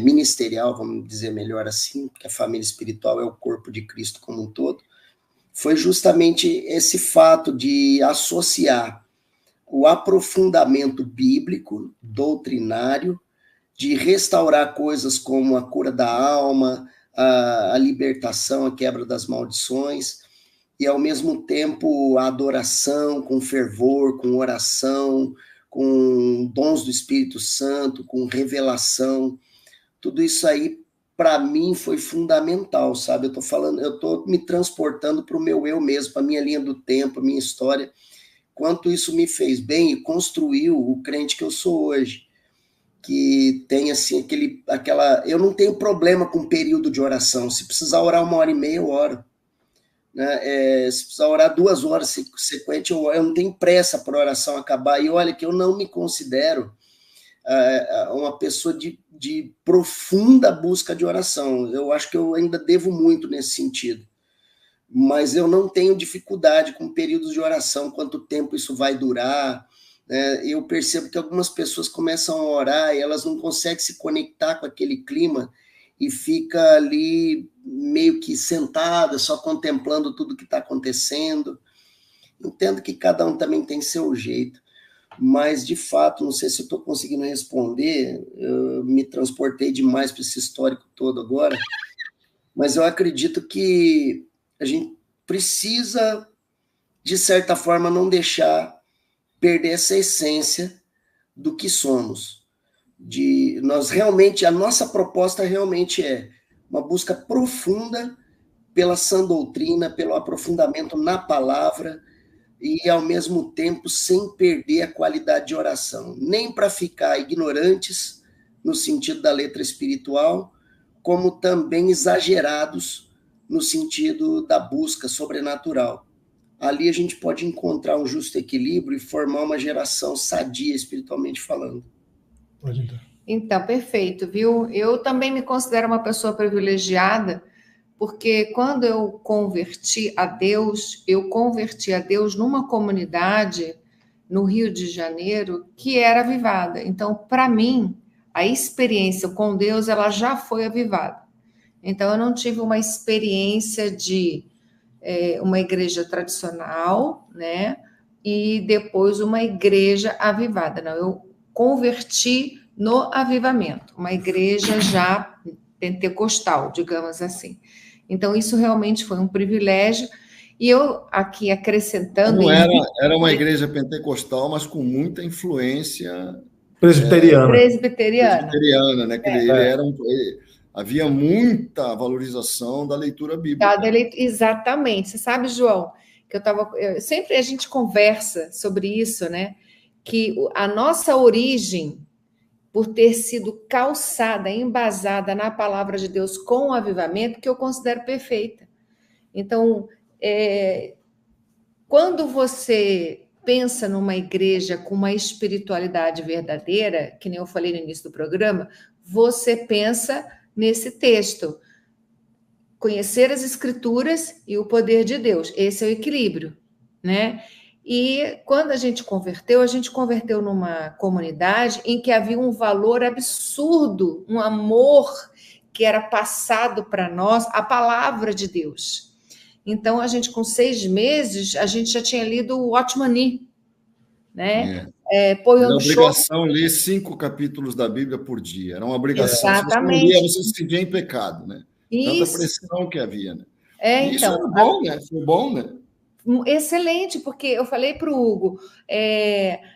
ministerial, vamos dizer melhor assim, porque a família espiritual é o corpo de Cristo como um todo, foi justamente esse fato de associar o aprofundamento bíblico, doutrinário, de restaurar coisas como a cura da alma, a libertação, a quebra das maldições, e ao mesmo tempo a adoração com fervor, com oração, com dons do Espírito Santo, com revelação. Tudo isso aí, para mim, foi fundamental, sabe? Eu estou me transportando para o meu eu mesmo, para a minha linha do tempo, a minha história. Quanto isso me fez bem e construiu o crente que eu sou hoje. Que tem, assim, aquela... Eu não tenho problema com período de oração. Se precisar orar 1h30, eu oro. Né? Se precisar orar 2 horas sequente, eu não tenho pressa para a oração acabar. E olha que eu não me considero uma pessoa de profunda busca de oração. Eu acho que eu ainda devo muito nesse sentido. Mas eu não tenho dificuldade com períodos de oração, quanto tempo isso vai durar. Eu percebo que algumas pessoas começam a orar e elas não conseguem se conectar com aquele clima e fica ali meio que sentada, só contemplando tudo que está acontecendo. Entendo que cada um também tem seu jeito, mas, de fato, não sei se eu estou conseguindo responder, eu me transportei demais para esse histórico todo agora, mas eu acredito que a gente precisa, de certa forma, não deixar perder essa essência do que somos. A nossa proposta realmente é uma busca profunda pela sã doutrina, pelo aprofundamento na palavra e, ao mesmo tempo, sem perder a qualidade de oração. Nem para ficar ignorantes, no sentido da letra espiritual, como também exagerados no sentido da busca sobrenatural. Ali a gente pode encontrar um justo equilíbrio e formar uma geração sadia, espiritualmente falando. Pode entrar. Então, perfeito, viu? Eu também me considero uma pessoa privilegiada, porque quando eu converti a Deus numa comunidade no Rio de Janeiro que era avivada. Então, para mim, a experiência com Deus, ela já foi avivada. Então, eu não tive uma experiência de uma igreja tradicional, né? E depois uma igreja avivada. Não, eu converti no avivamento, uma igreja já pentecostal, digamos assim. Então, isso realmente foi um privilégio. E eu, aqui acrescentando... Não era uma igreja pentecostal, mas com muita influência... Presbiteriana. Presbiteriana, né? Havia muita valorização da leitura bíblica. Exatamente. Você sabe, João, que sempre a gente conversa sobre isso, né? Que a nossa origem, por ter sido calçada, embasada na palavra de Deus com o avivamento, que eu considero perfeita. Então, quando você pensa numa igreja com uma espiritualidade verdadeira, que nem eu falei no início do programa, você pensa nesse texto. Conhecer as Escrituras e o poder de Deus. Esse é o equilíbrio, né? E quando a gente converteu numa comunidade em que havia um valor absurdo, um amor que era passado para nós, a palavra de Deus. Então, a gente, com 6 meses, a gente já tinha lido o Watchman Nee, né? Era obrigação ler 5 capítulos da Bíblia por dia. Era uma obrigação. Exatamente. Se você não lia, você se sentia em pecado, né? Isso. Tanta pressão que havia, né? Então, isso era bom, né? Foi bom, né? Excelente, porque eu falei para o Hugo,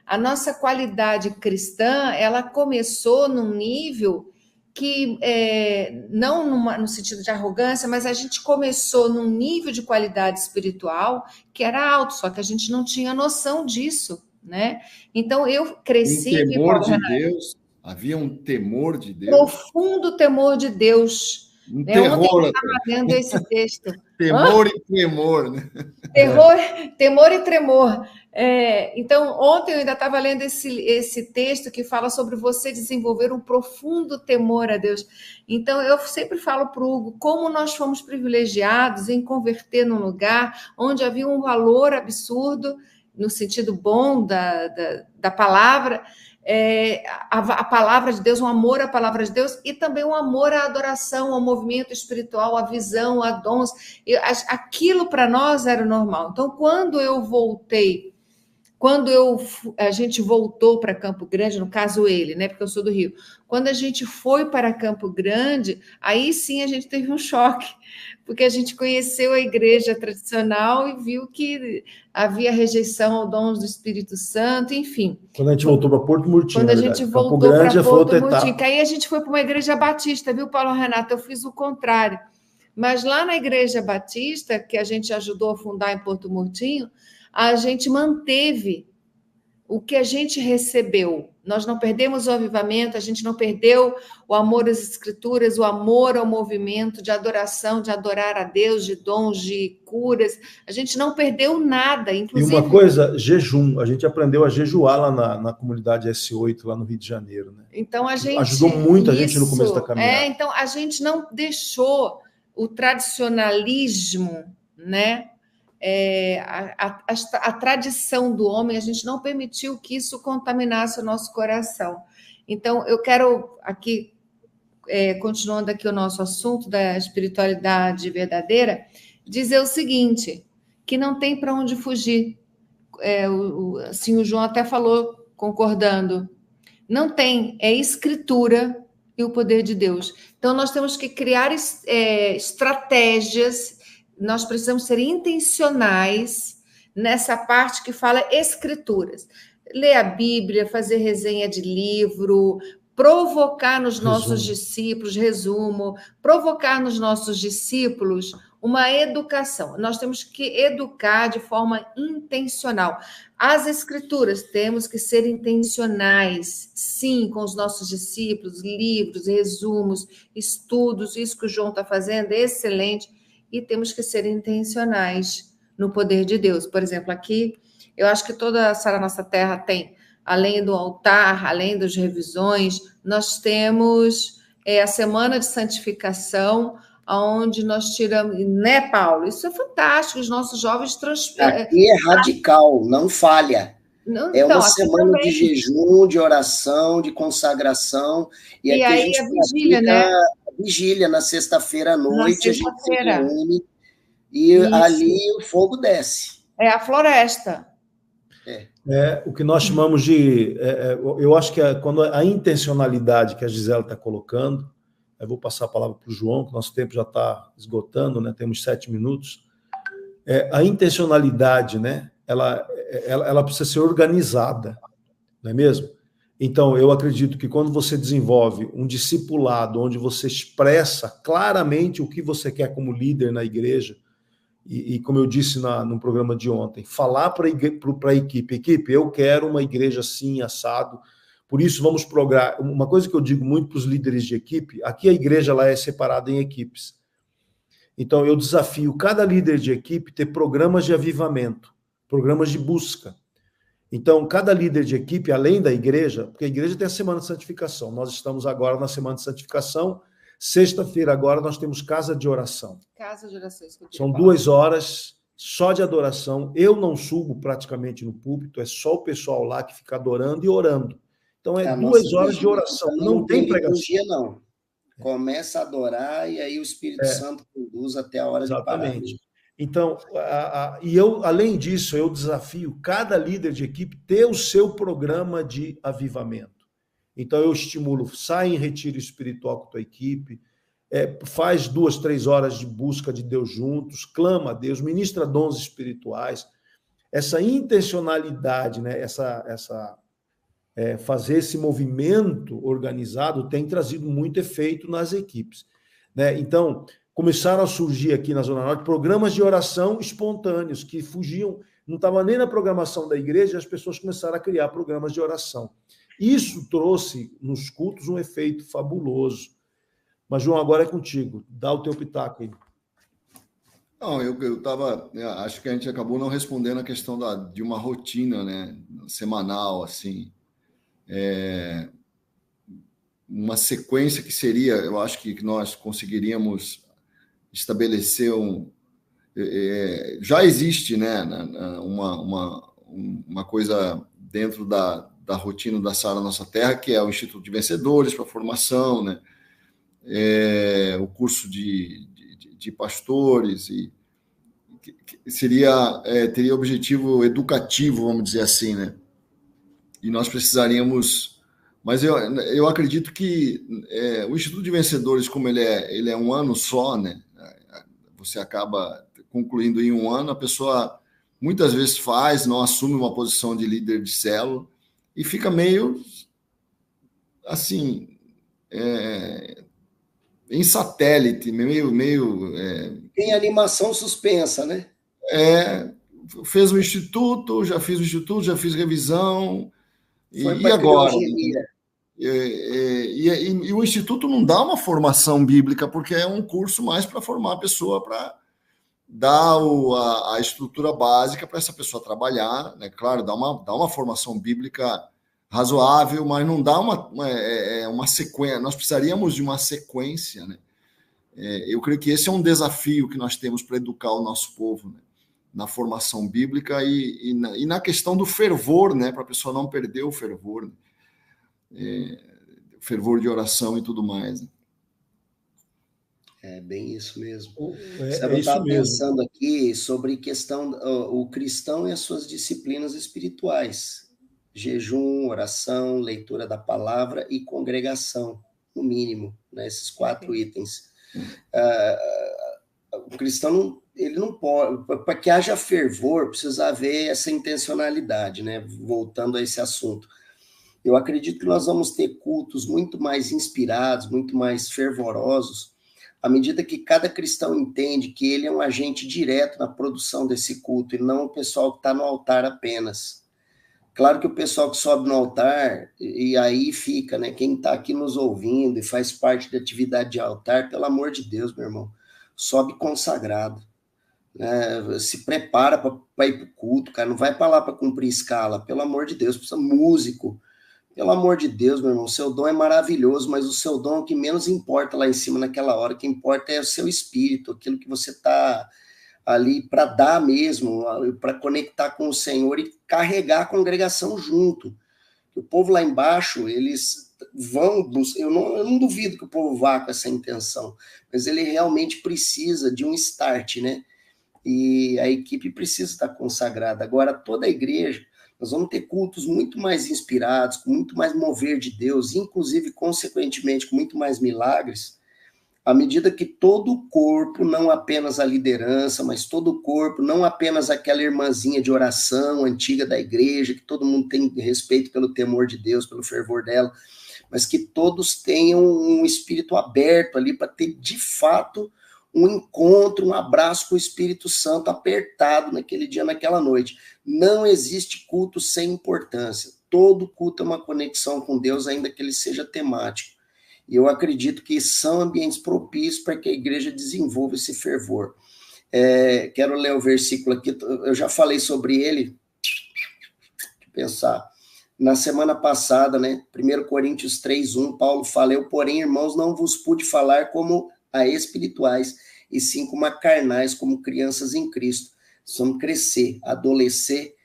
a nossa qualidade cristã, ela começou num nível que não no sentido de arrogância, mas a gente começou num nível de qualidade espiritual que era alto, só que a gente não tinha noção disso, né? Então eu cresci... Um temor de Deus, havia um temor de Deus. Profundo temor de Deus. Um terror. Ontem eu estava lendo esse texto. Temor e tremor, né? Temor e tremor. Então, ontem eu ainda estava lendo esse texto que fala sobre você desenvolver um profundo temor a Deus. Então, eu sempre falo para o Hugo como nós fomos privilegiados em converter num lugar onde havia um valor absurdo, no sentido bom da palavra, a palavra de Deus, um amor à palavra de Deus e também um amor à adoração, ao movimento espiritual, à visão, a dons. Aquilo para nós era normal. Então, quando a gente voltou para Campo Grande, no caso ele, né, porque eu sou do Rio, quando a gente foi para Campo Grande, aí sim a gente teve um choque, porque a gente conheceu a igreja tradicional e viu que havia rejeição ao dom do Espírito Santo, enfim. Quando a gente voltou para Porto Murtinho. Quando a gente voltou para Porto Murtinho, que aí a gente foi para uma igreja batista, viu, Paulo Renato? Eu fiz o contrário. Mas lá na igreja batista, que a gente ajudou a fundar em Porto Murtinho, a gente manteve o que a gente recebeu. Nós não perdemos o avivamento, a gente não perdeu o amor às escrituras, o amor ao movimento de adoração, de adorar a Deus, de dons, de curas. A gente não perdeu nada, inclusive... E uma coisa, jejum. A gente aprendeu a jejuar lá na comunidade S8, lá no Rio de Janeiro. Né? Então, a gente... Ajudou muito a gente no começo da caminhada. Então, a gente não deixou o tradicionalismo, né? A tradição do homem, a gente não permitiu que isso contaminasse o nosso coração. Então, eu quero aqui, continuando aqui o nosso assunto da espiritualidade verdadeira, dizer o seguinte, que não tem para onde fugir. Assim, o João até falou, concordando, não tem, é escritura e o poder de Deus. Então, nós temos que criar estratégias. Nós precisamos ser intencionais nessa parte que fala escrituras. Ler a Bíblia, fazer resenha de livro, provocar nos nossos discípulos, provocar nos nossos discípulos uma educação. Nós temos que educar de forma intencional. As escrituras, temos que ser intencionais, sim, com os nossos discípulos, livros, resumos, estudos, isso que o João está fazendo é excelente. E temos que ser intencionais no poder de Deus. Por exemplo, aqui, eu acho que toda a Sara Nossa Terra tem, além do altar, além das revisões, nós temos a Semana de Santificação, onde nós tiramos... Né, Paulo? Isso é fantástico, os nossos jovens... Aqui é radical, não falha. Não, é uma semana também de jejum, de oração, de consagração. E aqui aí a gente vigília, né? Vigília na sexta-feira à noite, a gente se reúne e isso. Ali o fogo desce. É a floresta. O que nós chamamos de... eu acho que quando a intencionalidade que a Gisela está colocando, eu vou passar a palavra para o João, que nosso tempo já está esgotando, né? Temos 7 minutos. A intencionalidade, né? Ela precisa ser organizada, não é mesmo? Então, eu acredito que quando você desenvolve um discipulado onde você expressa claramente o que você quer como líder na igreja, e como eu disse no programa de ontem, falar para a equipe, eu quero uma igreja assim, assado, por isso vamos programar. Uma coisa que eu digo muito para os líderes de equipe, aqui a igreja ela é separada em equipes. Então, eu desafio cada líder de equipe ter programas de avivamento, programas de busca. Então, cada líder de equipe, além da igreja, porque a igreja tem a Semana de Santificação, nós estamos agora na Semana de Santificação, sexta-feira agora nós temos Casa de Oração. Casa de Oração. São 2 horas só de adoração, eu não subo praticamente no púlpito, é só o pessoal lá que fica adorando e orando. Então, 2 horas de oração, não tem pregação. Dia, não. Começa a adorar e aí o Espírito Santo conduz até a hora de parar. Exatamente. Então, além disso, eu desafio cada líder de equipe ter o seu programa de avivamento. Então, eu estimulo, sai em retiro espiritual com a tua equipe, faz 2, 3 horas de busca de Deus juntos, clama a Deus, ministra dons espirituais. Essa intencionalidade, né? fazer esse movimento organizado tem trazido muito efeito nas equipes, né? Então, começaram a surgir aqui na Zona Norte programas de oração espontâneos, que fugiam, não estava nem na programação da igreja, e as pessoas começaram a criar programas de oração. Isso trouxe nos cultos um efeito fabuloso. Mas, João, agora é contigo. Dá o teu pitaco aí. Não, acho que a gente acabou não respondendo a questão de uma rotina, né, semanal, assim. Uma sequência que seria, eu acho que nós conseguiríamos estabelecer já existe, né, uma coisa dentro da rotina da Sara Nossa Terra, que é o Instituto de Vencedores para formação, né, o curso de pastores, e teria objetivo educativo, vamos dizer assim, né, e nós precisaríamos, mas eu acredito que o Instituto de Vencedores, como ele é um ano só, né, você acaba concluindo em um ano, a pessoa muitas vezes não assume uma posição de líder de célula e fica meio assim, em satélite, Tem animação suspensa, né? Fez o instituto, já fiz revisão, e agora? E o Instituto não dá uma formação bíblica, porque é um curso mais para formar a pessoa, para dar a estrutura básica para essa pessoa trabalhar, né? Claro, dá uma formação bíblica razoável, mas não dá uma sequência. Nós precisaríamos de uma sequência, né? Eu creio que esse é um desafio que nós temos para educar o nosso povo, né? Na formação bíblica e na questão do fervor, né? Para a pessoa não perder o fervor, né? Fervor de oração e tudo mais, né? É bem isso mesmo. Eu estava pensando aqui sobre questão o cristão e as suas disciplinas espirituais: jejum, oração, leitura da palavra e congregação, no mínimo, né? Esses 4 itens. O cristão ele não pode, para que haja fervor, precisa haver essa intencionalidade, né? Voltando a esse assunto, eu acredito que nós vamos ter cultos muito mais inspirados, muito mais fervorosos, à medida que cada cristão entende que ele é um agente direto na produção desse culto, e não o pessoal que está no altar apenas. Claro que o pessoal que sobe no altar, e aí fica, né? Quem está aqui nos ouvindo e faz parte da atividade de altar, pelo amor de Deus, meu irmão, sobe consagrado, né? Se prepara para ir para o culto, cara, não vai para lá para cumprir escala, pelo amor de Deus, precisa músico. Pelo amor de Deus, meu irmão, o seu dom é maravilhoso, mas o seu dom é o que menos importa lá em cima naquela hora. O que importa é o seu espírito, aquilo que você está ali para dar mesmo, para conectar com o Senhor e carregar a congregação junto. O povo lá embaixo, eles vão... Eu não duvido que o povo vá com essa intenção, mas ele realmente precisa de um start, né? E a equipe precisa estar consagrada. Agora, toda a igreja... Nós vamos ter cultos muito mais inspirados, com muito mais mover de Deus, inclusive, consequentemente, com muito mais milagres, à medida que todo o corpo, não apenas a liderança, mas todo o corpo, não apenas aquela irmãzinha de oração antiga da igreja, que todo mundo tem respeito pelo temor de Deus, pelo fervor dela, mas que todos tenham um espírito aberto ali para ter, de fato, um encontro, um abraço com o Espírito Santo apertado naquele dia, naquela noite. Não existe culto sem importância. Todo culto é uma conexão com Deus, ainda que ele seja temático. E eu acredito que são ambientes propícios para que a igreja desenvolva esse fervor. Quero ler o versículo aqui, eu já falei sobre ele, pensar. Na semana passada, né, 1 Coríntios 3:1, Paulo fala: eu, porém, irmãos, não vos pude falar como a espirituais, e sim como a carnais, como crianças em Cristo. Vamos crescer, adolescer,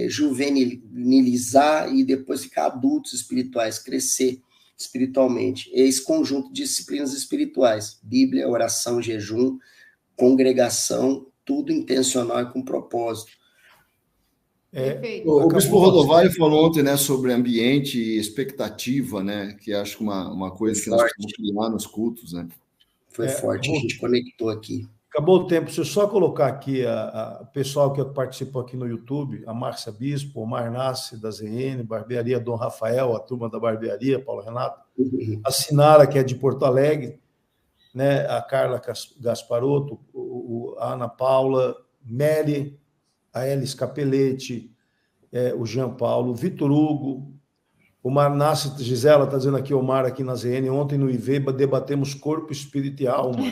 juvenilizar e depois ficar adultos espirituais, crescer espiritualmente. Esse conjunto de disciplinas espirituais: Bíblia, oração, jejum, congregação, tudo intencional e com propósito. O Bispo Rodovalho falou ontem, né, sobre ambiente e expectativa, né, que acho que uma coisa que nós temos que criar nos cultos, né? Foi forte, a gente conectou aqui. Acabou o tempo. Se eu só colocar aqui o pessoal que participou aqui no YouTube, a Márcia Bispo, o Omar Nassi, da ZN, Barbearia Dom Rafael, a turma da Barbearia, Paulo Renato, a Sinara, que é de Porto Alegre, né? A Carla Gasparotto, a Ana Paula, Mary, a Elis Capelletti, o Jean Paulo, o Vitor Hugo, o Mar Nassi, Gisela está dizendo aqui, o Mar aqui na ZN, ontem no IV debatemos corpo, espírito e alma.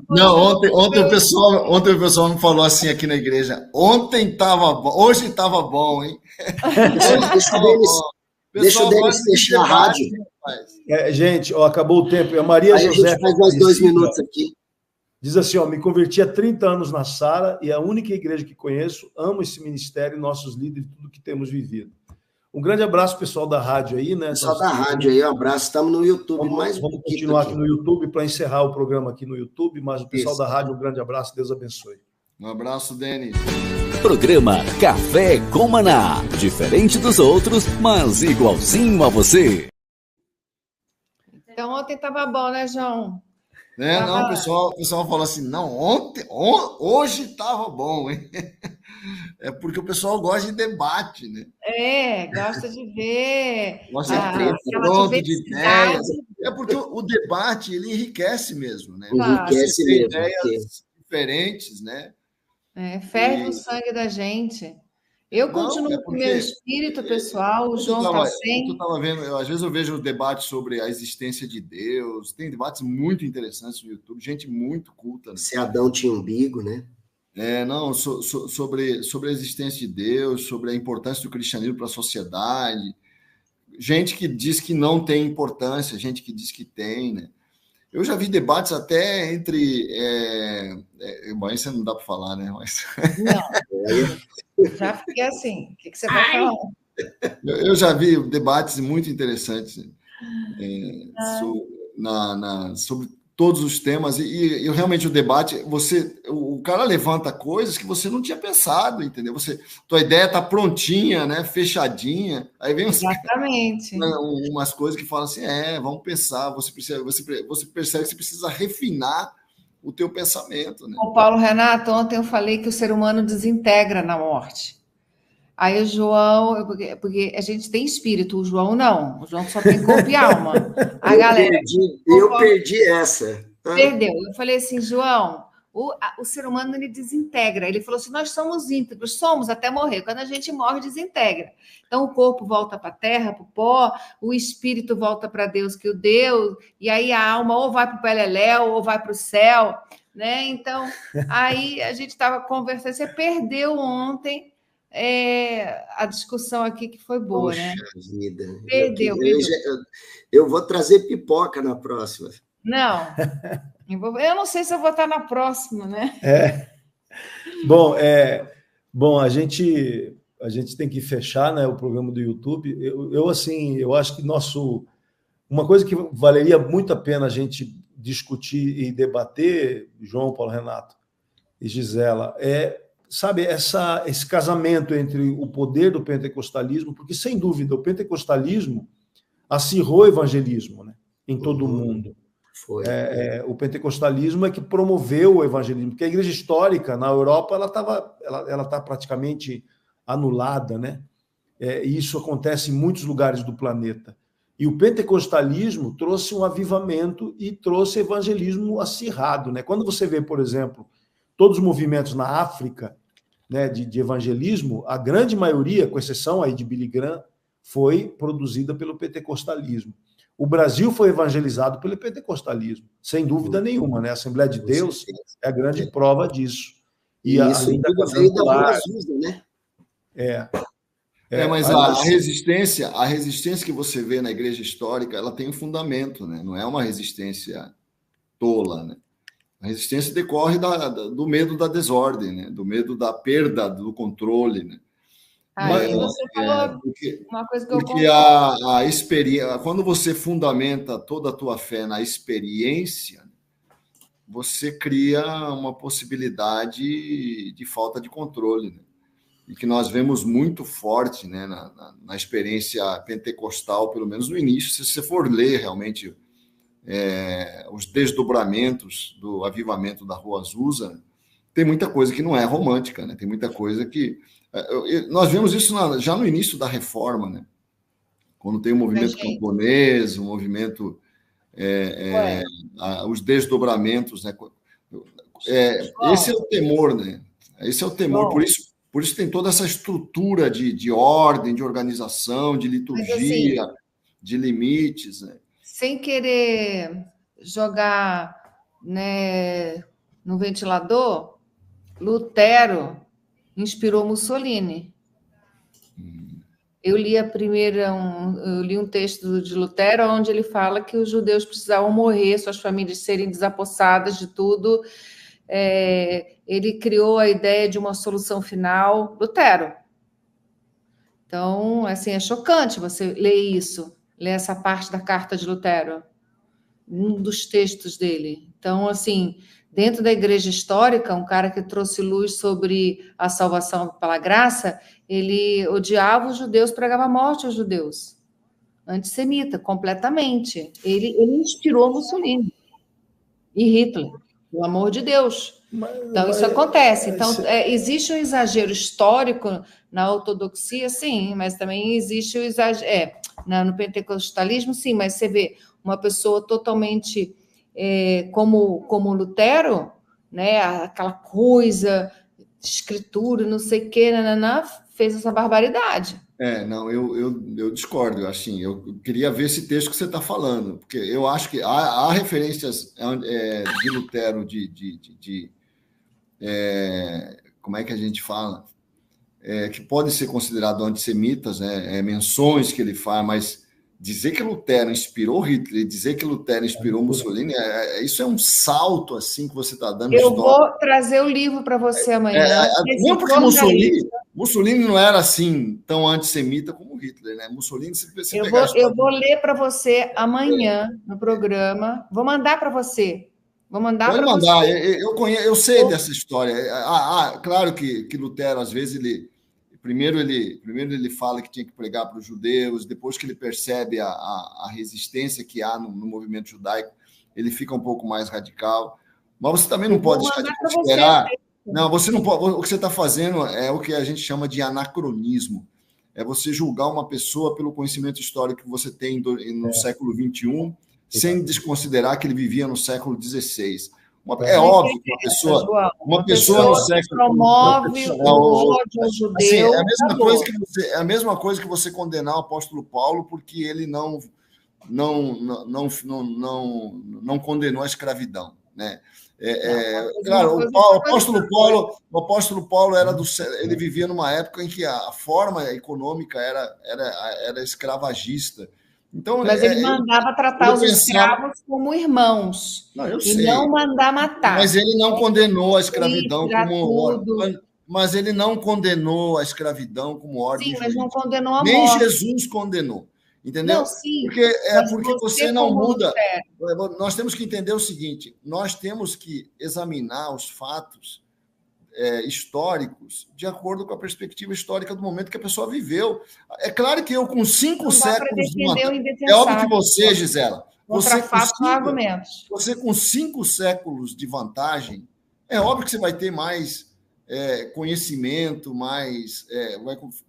Não, ontem o pessoal me falou assim aqui na igreja, ontem estava bom, hoje estava bom, hein? Deixa o Denis fechar a rádio. Gente, acabou o tempo. A Maria Aí José a gente faz mais 2 minutos aqui. Diz assim, me converti há 30 anos na Sara e é a única igreja que conheço, amo esse ministério, nossos líderes, tudo que temos vivido. Um grande abraço, pessoal da rádio aí, né? Pessoal da rádio aí, um abraço. Estamos no YouTube. Vamos continuar aqui no YouTube para encerrar o programa aqui no YouTube, mas o pessoal da rádio, um grande abraço, Deus abençoe. Um abraço, Denis. Programa Café com Maná. Diferente dos outros, mas igualzinho a você. Então ontem estava bom, né, João? Não, o pessoal falou assim, não, hoje estava bom, hein? É porque o pessoal gosta de debate, né? Gosta de ver. Gosta de ideias. É porque o debate, ele enriquece mesmo, né? Enriquece mesmo. Ideias diferentes, né? Ferve o sangue da gente. Eu continuo com o meu espírito pessoal, o João está sem. Eu estava vendo, às vezes eu vejo debates sobre a existência de Deus, tem debates muito interessantes no YouTube, gente muito culta. Né? Se Adão tinha umbigo, né? Sobre a existência de Deus, sobre a importância do cristianismo para a sociedade, gente que diz que não tem importância, gente que diz que tem, né? Eu já vi debates até entre... Bom, isso não dá para falar, né? Mas... Não, já fiquei assim. O que você vai falar? Eu já vi debates muito interessantes sobre todos os temas e realmente o debate, o cara levanta coisas que você não tinha pensado, entendeu? Tua ideia está prontinha, né? Fechadinha. Aí vem umas coisas que falam assim, vamos pensar, você percebe que você precisa refinar o teu pensamento, né? O Paulo Renato, ontem eu falei que o ser humano desintegra na morte. Aí o João, porque a gente tem espírito, o João não. O João só tem corpo e alma. Eu perdi essa. Perdeu. Eu falei assim, João, o ser humano ele desintegra. Ele falou assim, nós somos íntegros, somos até morrer. Quando a gente morre, desintegra. Então o corpo volta para a terra, para o pó, o espírito volta para Deus que o deu, e aí a alma ou vai para o Peleléu ou vai para o céu, né? Então, aí a gente estava conversando, você perdeu ontem a discussão aqui que foi boa, Poxa, né? Vida. Perdeu. Eu vou trazer pipoca na próxima. Não, eu não sei se eu vou estar na próxima, né? Bom, a gente tem que fechar, né, o programa do YouTube. Eu acho que uma coisa que valeria muito a pena a gente discutir e debater, João, Paulo Renato e Gisela, sabe, esse casamento entre o poder do pentecostalismo, porque, sem dúvida, o pentecostalismo acirrou o evangelismo, né, em todo o mundo. Foi. O pentecostalismo é que promoveu o evangelismo, porque a igreja histórica na Europa ela está praticamente anulada, né? E isso acontece em muitos lugares do planeta. E o pentecostalismo trouxe um avivamento e trouxe evangelismo acirrado, né? Quando você vê, por exemplo, todos os movimentos na África, né, de evangelismo, a grande maioria, com exceção aí de Billy Graham, foi produzida pelo pentecostalismo. O Brasil foi evangelizado pelo pentecostalismo, sem dúvida nenhuma, né? A Assembleia de Deus é a grande prova disso. E isso tudo veio da Boa Azusa, né? Mas a resistência que você vê na igreja histórica, ela tem um fundamento, né? Não é uma resistência tola, né? A resistência decorre do medo da desordem, né? Do medo da perda do controle, né? Você falou uma coisa que porque a experiência, quando você fundamenta toda a tua fé na experiência, você cria uma possibilidade de falta de controle, né? E que nós vemos muito forte, né, na experiência pentecostal, pelo menos no início, se você for ler realmente os desdobramentos do avivamento da Rua Azusa, tem muita coisa que não é romântica, né? Tem muita coisa que... Nós vemos isso já no início da Reforma, né? Quando tem o movimento camponês, o movimento... os desdobramentos, né? Esse é o temor, né? Esse é o temor, por isso tem toda essa estrutura de ordem, de organização, de liturgia, assim, de limites, né? Sem querer jogar, né, no ventilador, Lutero inspirou Mussolini. Eu li um texto de Lutero onde ele fala que os judeus precisavam morrer, suas famílias serem desapossadas de tudo. Ele criou a ideia de uma solução final, Lutero. Então, assim, é chocante você ler isso, ler essa parte da carta de Lutero, um dos textos dele. Então, assim, dentro da igreja histórica, um cara que trouxe luz sobre a salvação pela graça, ele odiava os judeus, pregava morte aos judeus. Antissemita, completamente. Ele inspirou Mussolini e Hitler, pelo amor de Deus. Então, isso acontece. Então, existe um exagero histórico na ortodoxia, sim, mas também existe o exagero... no pentecostalismo, sim, mas você vê uma pessoa totalmente como Lutero, né, aquela coisa, escritura, não sei o que, fez essa barbaridade. Não, eu discordo, assim, eu queria ver esse texto que você está falando, porque eu acho que há referências de Lutero, como é que a gente fala? Que podem ser considerados antissemitas, né? Menções que ele faz, mas dizer que Lutero inspirou Hitler, dizer que Lutero inspirou Mussolini, isso é um salto assim que você está dando. Eu vou trazer o livro para você amanhã. Não porque Mussolini não era assim tão antissemita como Hitler, né? Mussolini, eu vou ler para você amanhã no programa. Vou mandar para você. Pode mandar. Eu sei dessa história. Claro que Lutero, às vezes, primeiro ele fala que tinha que pregar para os judeus, depois que ele percebe a resistência que há no movimento judaico, ele fica um pouco mais radical. Mas você também não pode deixar de considerar... Não, você não pode. O que você está fazendo é o que a gente chama de anacronismo. É você julgar uma pessoa pelo conhecimento histórico que você tem no século XXI, sem desconsiderar que ele vivia no século XVI. É óbvio que uma pessoa no século... promove o ódio ao judeu. Assim, é a mesma coisa que você condenar o apóstolo Paulo porque ele não condenou a escravidão, né? Claro, o apóstolo Paulo ele vivia numa época em que a forma econômica era escravagista. Então, mas ele mandava tratar os escravos como irmãos. Não mandar matar. Mas ele não condenou a escravidão Mas ele não condenou a escravidão como ordem. Sim, mas não condenou a morte. Nem Jesus condenou. Entendeu? Não, sim, porque você não muda. Nós temos que entender o seguinte: nós temos que examinar os fatos históricos de acordo com a perspectiva histórica do momento que a pessoa viveu. É claro que eu, com 5 séculos de vantagem... É óbvio que você, Gisela, você com 5 séculos de vantagem, é óbvio que você vai ter mais conhecimento, mais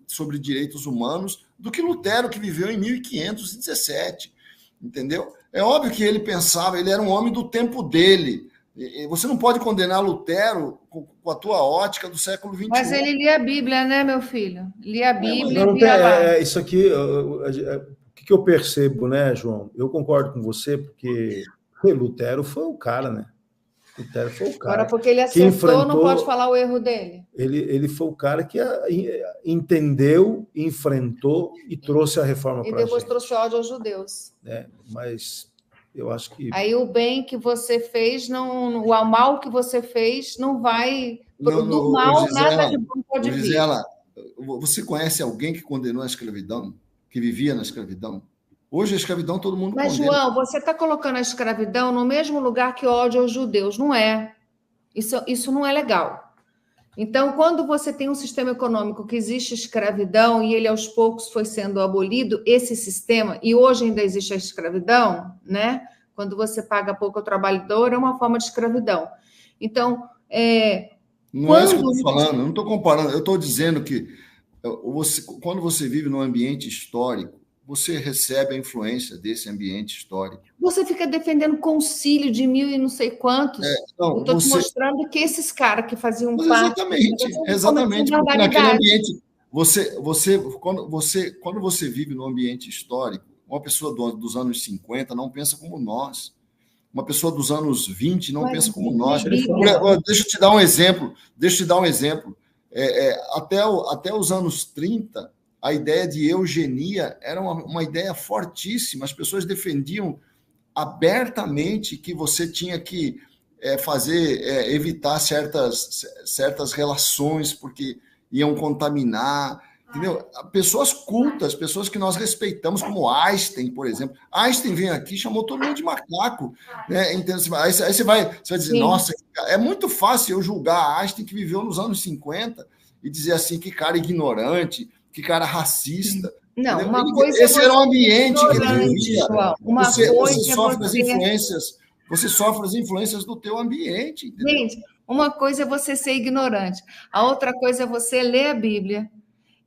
sobre direitos humanos do que Lutero, que viveu em 1517. Entendeu? É óbvio que ele pensava, ele era um homem do tempo dele. Você não pode condenar Lutero com a tua ótica do século XXI. Mas ele lia a Bíblia, né, meu filho? Lia a Bíblia. Isso aqui, o que eu percebo, né, João? Eu concordo com você, porque Lutero foi o cara, né? Lutero foi o cara. Agora, porque ele acertou, não pode falar o erro dele. Ele foi o cara que entendeu, enfrentou e trouxe a reforma para a gente. E depois trouxe ódio aos judeus. Mas... eu acho que... Aí o bem que você fez, o mal que você fez, não vai... Do mal, nada de bom pode vir. Gisela, você conhece alguém que condenou a escravidão? Que vivia na escravidão? Hoje a escravidão todo mundo condena. Mas, João, você está colocando a escravidão no mesmo lugar que o ódio aos judeus. Não é. Isso não é legal. Então, quando você tem um sistema econômico que existe escravidão e ele aos poucos foi sendo abolido, esse sistema, e hoje ainda existe a escravidão, né? Quando você paga pouco ao trabalhador, é uma forma de escravidão. Então, não é isso que eu estou falando, eu não estou comparando, eu estou dizendo que quando você vive num ambiente histórico, você recebe a influência desse ambiente histórico. Você fica defendendo concílio de 1000 e não sei quantos. Eu estou te mostrando que esses caras que faziam parte... Exatamente, porque naquele ambiente... Quando você vive num ambiente histórico, uma pessoa dos anos 50 não pensa como nós. Uma pessoa dos anos 20 não pensa como nós. Deixa eu te dar um exemplo. Até os anos 30, a ideia de eugenia era uma ideia fortíssima. As pessoas defendiam abertamente que você tinha que evitar certas relações, porque iam contaminar, entendeu? Pessoas cultas, pessoas que nós respeitamos, como Einstein, por exemplo. Einstein veio aqui, chamou todo mundo de macaco, né? Então, aí você vai dizer, sim, nossa, é muito fácil eu julgar Einstein, que viveu nos anos 50, e dizer assim, que cara ignorante, que cara racista. Não, entendeu? uma coisa esse era o ambiente que ele vivia. Você sofre as influências do teu ambiente. Entendeu? Gente, uma coisa é você ser ignorante, a outra coisa é você ler a Bíblia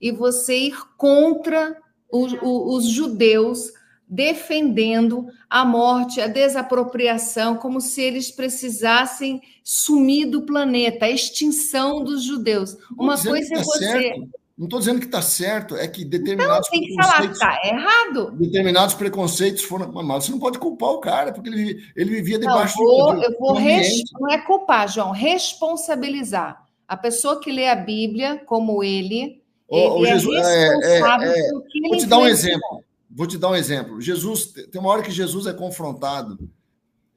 e você ir contra os judeus defendendo a morte, a desapropriação, como se eles precisassem sumir do planeta, a extinção dos judeus. Uma coisa é você... Certo. Não estou dizendo que está certo, é que determinados tem que falar que está errado. Determinados preconceitos foram... Mas você não pode culpar o cara, porque ele vivia debaixo não é culpar, João, responsabilizar. A pessoa que lê a Bíblia, como ele responsável por que ele... Vou te dar um exemplo. Jesus, tem uma hora que Jesus é confrontado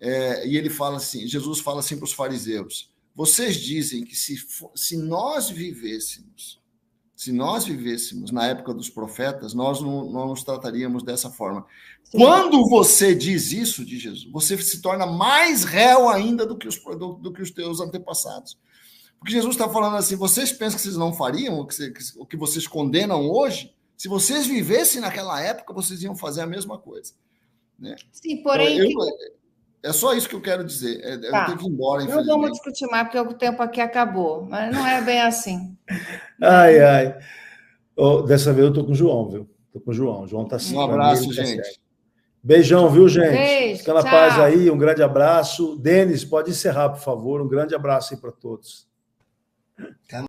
e ele fala assim, Jesus fala assim para os fariseus, vocês dizem que se nós vivêssemos na época dos profetas, nós não nos trataríamos dessa forma. Sim. Quando você diz isso de Jesus, você se torna mais réu ainda do que os teus antepassados. Porque Jesus está falando assim, vocês pensam que vocês não fariam o que vocês condenam hoje? Se vocês vivessem naquela época, vocês iam fazer a mesma coisa. Né? Sim, porém... É só isso que eu quero dizer. Eu tenho que ir embora, infelizmente. Não vamos discutir mais, porque o tempo aqui acabou. Mas não é bem assim. Ai. Dessa vez eu estou com o João, viu? Estou com o João. O João está assim. Um abraço, gente. Beijão, viu, gente? Beijo, fica na paz aí. Um grande abraço. Denis, pode encerrar, por favor. Um grande abraço aí para todos.